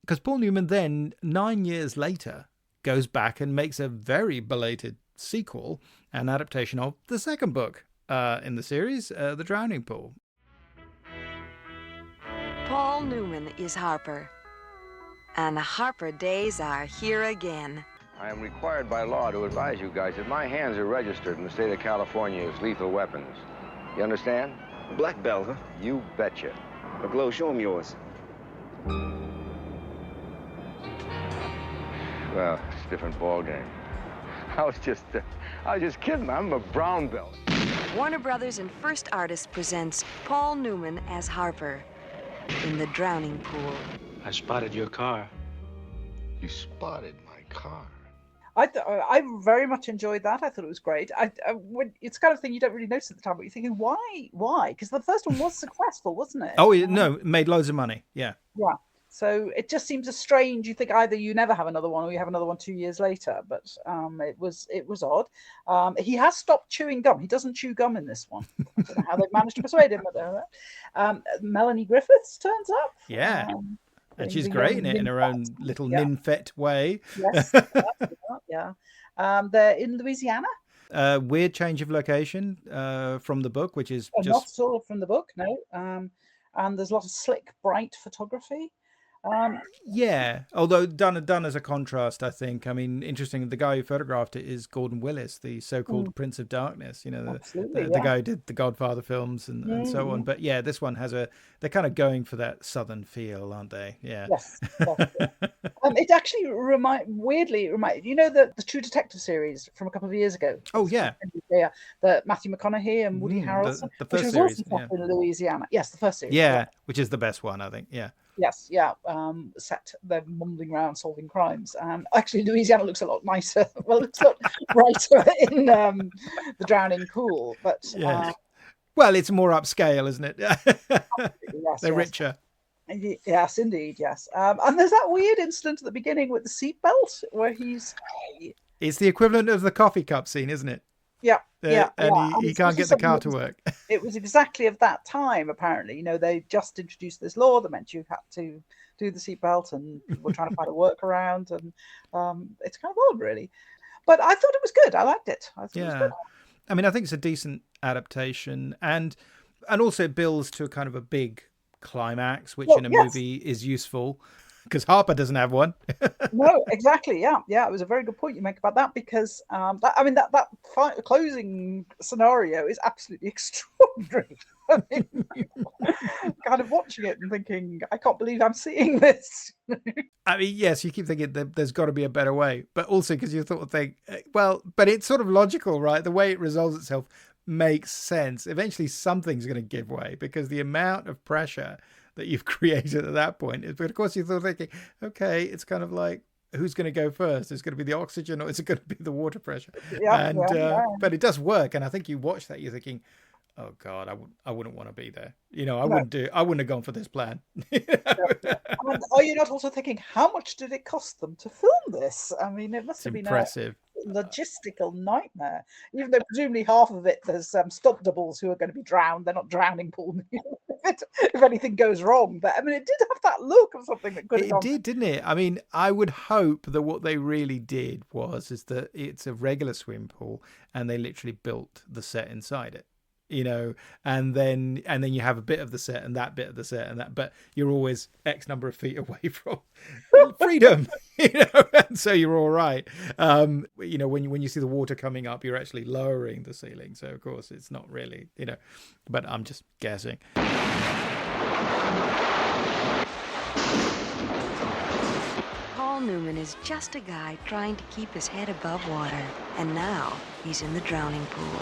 [SPEAKER 2] Because Paul Newman then, 9 years later, goes back and makes a very belated sequel, an adaptation of the second book in the series, The Drowning Pool.
[SPEAKER 11] Paul Newman is Harper, and the Harper days are here again.
[SPEAKER 12] I am required by law to advise you guys that my hands are registered in the state of California as lethal weapons. You understand?
[SPEAKER 13] Black belt, huh?
[SPEAKER 12] You betcha.
[SPEAKER 13] But Glow, show him yours.
[SPEAKER 12] Well, it's a different ballgame. I was just kidding. I'm a brown belt.
[SPEAKER 11] Warner Brothers and First Artists presents Paul Newman as Harper in The Drowning Pool.
[SPEAKER 14] I spotted your car.
[SPEAKER 12] You spotted my car.
[SPEAKER 1] I very much enjoyed that. I thought it was great. It's the kind of thing you don't really notice at the time, but you're thinking, why? Because the first one was successful, wasn't it?
[SPEAKER 2] Oh, no, it made loads of money. Yeah.
[SPEAKER 1] Yeah. So it just seems a strange. You think either you never have another one or you have another one 2 years later. But it was odd. He has stopped chewing gum. He doesn't chew gum in this one. I don't know how they've managed to persuade him. Melanie Griffiths turns up.
[SPEAKER 2] Yeah. And she's great in it in her own little ninfet way.
[SPEAKER 1] Yes. Yeah. They're in Louisiana.
[SPEAKER 2] Weird change of location from the book, which is just...
[SPEAKER 1] Not at all from the book, no. And there's a lot of slick, bright photography.
[SPEAKER 2] Yeah, although done as a contrast, I think. I mean, interesting, the guy who photographed it is Gordon Willis, the so-called Prince of Darkness, the guy who did the Godfather films and so on. But yeah, this one has they're kind of going for that southern feel, aren't they? Yeah.
[SPEAKER 1] Yes. It actually weirdly reminded, the True Detective series from a couple of years ago.
[SPEAKER 2] Oh, yeah.
[SPEAKER 1] Yeah, the Matthew McConaughey and Woody Harrelson,
[SPEAKER 2] the first
[SPEAKER 1] which was
[SPEAKER 2] series,
[SPEAKER 1] also set in Louisiana. Yes, the first series.
[SPEAKER 2] Yeah, which is the best one, I think. Yeah.
[SPEAKER 1] Yes, yeah. They're mumbling around solving crimes. Actually, Louisiana looks a lot nicer. Well, it looks a lot brighter in the Drowning Pool, but
[SPEAKER 2] well, it's more upscale, isn't it?
[SPEAKER 1] Yes,
[SPEAKER 2] they're richer.
[SPEAKER 1] Yes, indeed, yes. And there's that weird incident at the beginning with the seatbelt where
[SPEAKER 2] It's the equivalent of the coffee cup scene, isn't it?
[SPEAKER 1] Yeah,
[SPEAKER 2] and he can't get the car to work.
[SPEAKER 1] It was exactly of that time, apparently. They just introduced this law that meant you had to do the seatbelt, and people were trying to find a workaround, and it's kind of odd, really. But I thought it was good. I liked it. I thought it was good.
[SPEAKER 2] I mean, I think it's a decent adaptation, and also it builds to a kind of a big climax, which in a movie is useful. Because Harper doesn't have one.
[SPEAKER 1] No, exactly. Yeah. It was a very good point you make about that, because that closing scenario is absolutely extraordinary. I mean, kind of watching it and thinking, I can't believe I'm seeing this.
[SPEAKER 2] I mean, yes, you keep thinking that there's got to be a better way, but also because you sort of think, well, but it's sort of logical, right? The way it resolves itself makes sense. Eventually, something's going to give way, because the amount of pressure that you've created at that point. But of course, you're still thinking, okay, it's kind of like, who's going to go first? Is it going to be the oxygen, or is it going to be the water pressure? But it does work. And I think you watch that, you're thinking, oh God, I wouldn't want to be there. I wouldn't have gone for this plan.
[SPEAKER 1] And are you not also thinking, how much did it cost them to film this? I mean, it must have been
[SPEAKER 2] impressive.
[SPEAKER 1] A logistical nightmare. Even though presumably half of it there's stunt doubles who are going to be drowned. They're not drowning Paul Newman if anything goes wrong. But I mean, it did have that look of something that could have gone.
[SPEAKER 2] It did, didn't it? I mean, I would hope that what they really did is that it's a regular swimming pool, and they literally built the set inside it. And then you have a bit of the set and that bit of the set and that, but you're always X number of feet away from freedom, and so you're all right. When you see the water coming up, you're actually lowering the ceiling. So of course it's not really, but I'm just guessing.
[SPEAKER 11] Paul Newman is just a guy trying to keep his head above water, and now he's in the drowning pool.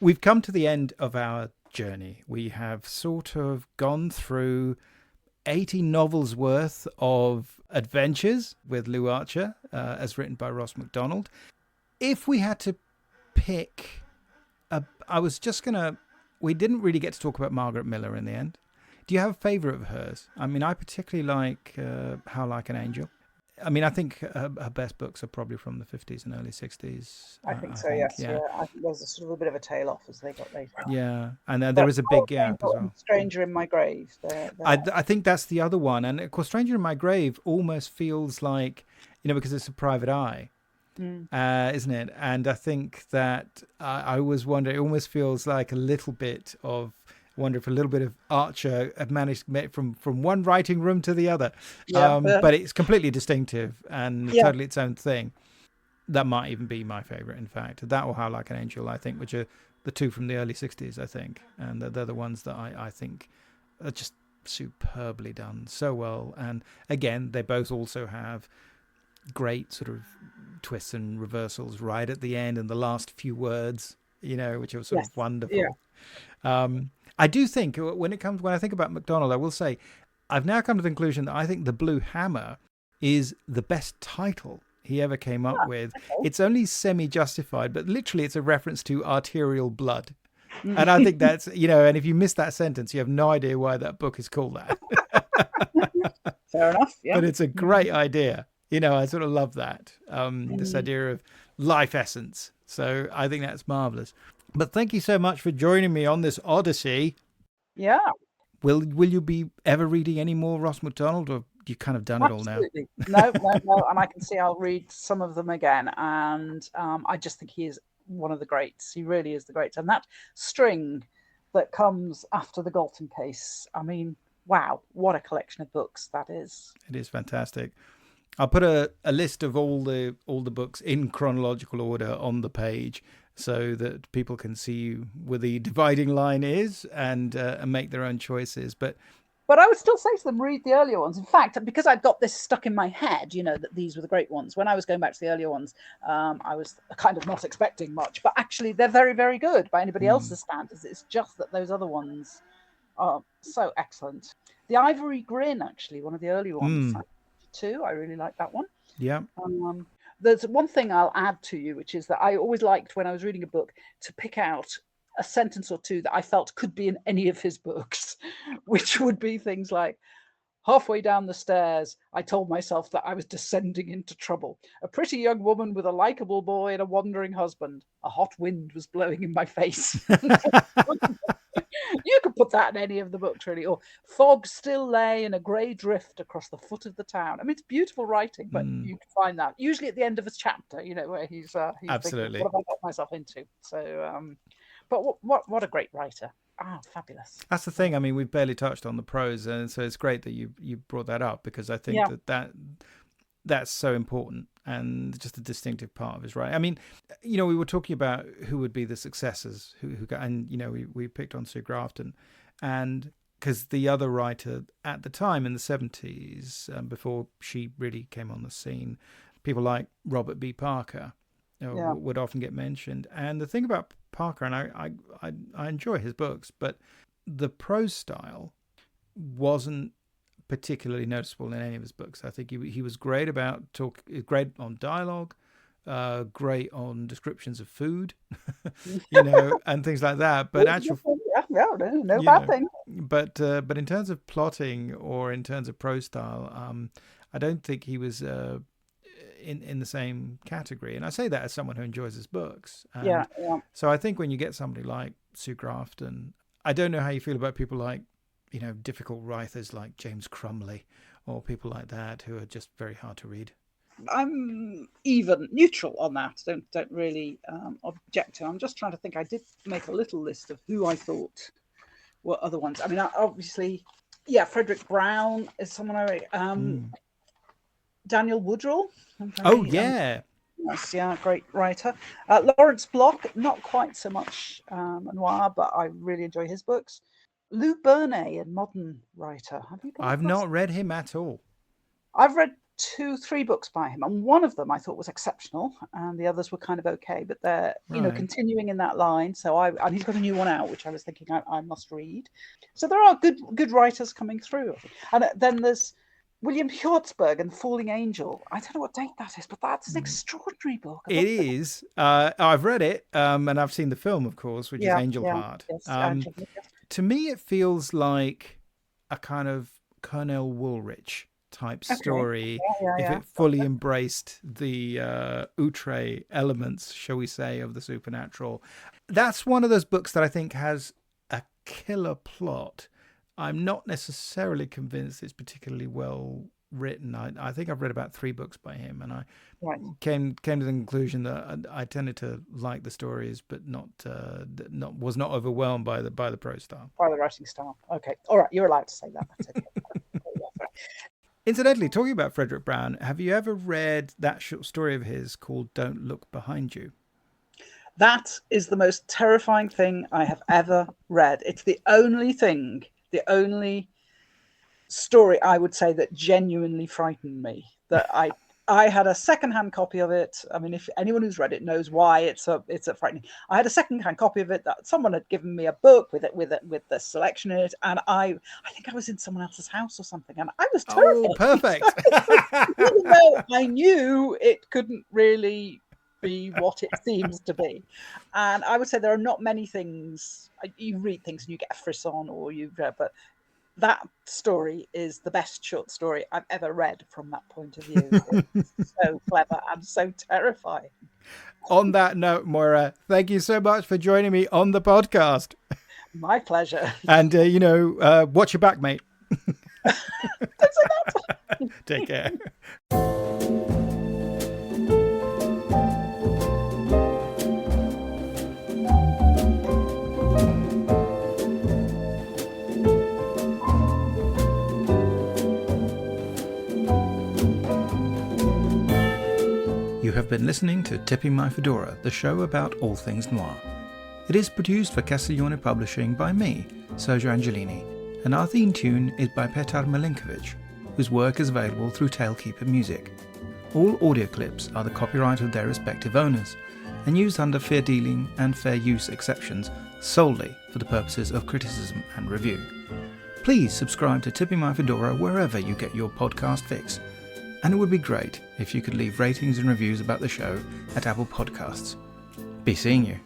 [SPEAKER 2] We've come to the end of our journey. We have sort of gone through 80 novels worth of adventures with Lew Archer, as written by Ross Macdonald. If we had to pick, we didn't really get to talk about Margaret Millar in the end. Do you have a favourite of hers? I mean, I particularly like How Like an Angel. I mean, I think her best books are probably from the 50s and early 60s.
[SPEAKER 1] I think so, yes. Yeah. I think there's a sort of a bit of a tail off as they got later.
[SPEAKER 2] Yeah, and there is a big gap as well.
[SPEAKER 1] Stranger in My Grave.
[SPEAKER 2] I think that's the other one. And of course, Stranger in My Grave almost feels like, because it's a private eye, isn't it? And I think that I always wonder, it almost feels like a little bit of, wonder if a little bit of Archer had managed to make from one writing room to the other. But it's completely distinctive and totally its own thing. That might even be my favourite, in fact. That or How Like an Angel, I think, which are the two from the early 60s, I think. And they're the ones that I think are just superbly done, so well. And again, they both also have great sort of twists and reversals right at the end and the last few words, which are sort of wonderful. I do think when I think about Macdonald, I will say I've now come to the conclusion that I think The Blue Hammer is the best title he ever came up with. Okay. It's only semi-justified, but literally it's a reference to arterial blood. And I think that's, and if you miss that sentence, you have no idea why that book is called that.
[SPEAKER 1] Fair enough, yeah.
[SPEAKER 2] But it's a great idea. I sort of love that, this idea of life essence. So I think that's marvellous. But thank you so much for joining me on this odyssey.
[SPEAKER 1] Yeah.
[SPEAKER 2] Will you be ever reading any more Ross Macdonald, or you kind of done
[SPEAKER 1] Absolutely.
[SPEAKER 2] it all now?
[SPEAKER 1] No. And I can see I'll read some of them again. And I just think he is one of the greats. He really is the greats. And that string that comes after the Galton Case, I mean, wow, what a collection of books that is.
[SPEAKER 2] It is fantastic. I'll put a list of all the books in chronological order on the page so that people can see where the dividing line is and make their own choices. But
[SPEAKER 1] I would still say to them, read the earlier ones. In fact, because I'd got this stuck in my head, that these were the great ones. When I was going back to the earlier ones, I was kind of not expecting much. But actually, they're very, very good by anybody else's standards. It's just that those other ones are so excellent. The Ivory Grin, actually, one of the early ones, too. I really like that one.
[SPEAKER 2] Yeah.
[SPEAKER 1] There's one thing I'll add to you, which is that I always liked when I was reading a book to pick out a sentence or two that I felt could be in any of his books, which would be things like, halfway down the stairs, I told myself that I was descending into trouble. A pretty young woman with a likable boy and a wandering husband. A hot wind was blowing in my face. You could put that in any of the books, really. Or fog still lay in a grey drift across the foot of the town. I mean, it's beautiful writing, but you can find that usually at the end of a chapter, where he's
[SPEAKER 2] absolutely
[SPEAKER 1] thinking, what have I got myself into? So, but what a great writer. Fabulous.
[SPEAKER 2] That's the thing. I mean, we've barely touched on the prose, and so it's great that you brought that up, because I think that's so important and just a distinctive part of his writing. I mean, we were talking about who would be the successors, who got, and we picked on Sue Grafton, and because the other writer at the time in the 70s, before she really came on the scene, people like Robert B. Parker would often get mentioned. And the thing about Parker, and I enjoy his books, but the prose style wasn't particularly noticeable in any of his books. I think he was great great on dialogue, great on descriptions of food, and things like that. But
[SPEAKER 1] no bad thing.
[SPEAKER 2] But in terms of plotting or in terms of prose style, I don't think he was in the same category. And I say that as someone who enjoys his books. So I think when you get somebody like Sue Grafton, I don't know how you feel about people like, difficult writers like James Crumley or people like that who are just very hard to read.
[SPEAKER 1] I'm even neutral on that. Don't really object to. I'm just trying to think. I did make a little list of who I thought were other ones. I mean, obviously, Frederick Brown is someone I read. Daniel Woodrell.
[SPEAKER 2] Yeah.
[SPEAKER 1] Yes, great writer. Lawrence Block, not quite so much noir, but I really enjoy his books. Lou Bernay, a modern writer.
[SPEAKER 2] I've not read him at all.
[SPEAKER 1] I've read 2-3 books by him, and one of them I thought was exceptional, and the others were kind of okay, but they're continuing in that line. So and he's got a new one out, which I was thinking I must read. So there are good writers coming through, and then there's William Hjortsberg and Falling Angel. I don't know what date that is, but that's an extraordinary book.
[SPEAKER 2] It is. I've read it, and I've seen the film, of course, which is Angel Heart.
[SPEAKER 1] Yes,
[SPEAKER 2] to me, it feels like a kind of Cornell Woolrich type story. If it fully embraced the outre elements, shall we say, of the supernatural. That's one of those books that I think has a killer plot. I'm not necessarily convinced it's particularly well written. I think I've read about 3 books by him, and I came to the conclusion that I tended to like the stories, but was not overwhelmed by the prose style.
[SPEAKER 1] By the writing style. Okay, all right, you're allowed to say that. That's okay.
[SPEAKER 2] Incidentally, talking about Frederick Brown, have you ever read that short story of his called "Don't Look Behind You"?
[SPEAKER 1] That is the most terrifying thing I have ever read. It's the only story I would say that genuinely frightened me, that I I had a secondhand copy of it. I mean, if anyone who's read it knows why it's a frightening. I had a secondhand copy of it that someone had given me a book with the selection in it, and I think I was in someone else's house or something, and I was terrified.
[SPEAKER 2] Oh, perfect.
[SPEAKER 1] Even though I knew it couldn't really be what it seems to be, and I would say there are not many things you read things and you get a frisson, or but that story is the best short story I've ever read from that point of view. It's so clever and so terrifying.
[SPEAKER 2] On that note, Moira, thank you so much for joining me on the podcast.
[SPEAKER 1] My pleasure.
[SPEAKER 2] And, watch your back, mate. Take care. You have been listening to Tipping My Fedora, the show about all things noir. It is produced for Castiglione Publishing by me, Sergio Angelini, and our theme tune is by Petar Milinkovic, whose work is available through Tailkeeper Music. All audio clips are the copyright of their respective owners, and used under fair dealing and fair use exceptions solely for the purposes of criticism and review. Please subscribe to Tipping My Fedora wherever you get your podcast fix. And it would be great if you could leave ratings and reviews about the show at Apple Podcasts. Be seeing you.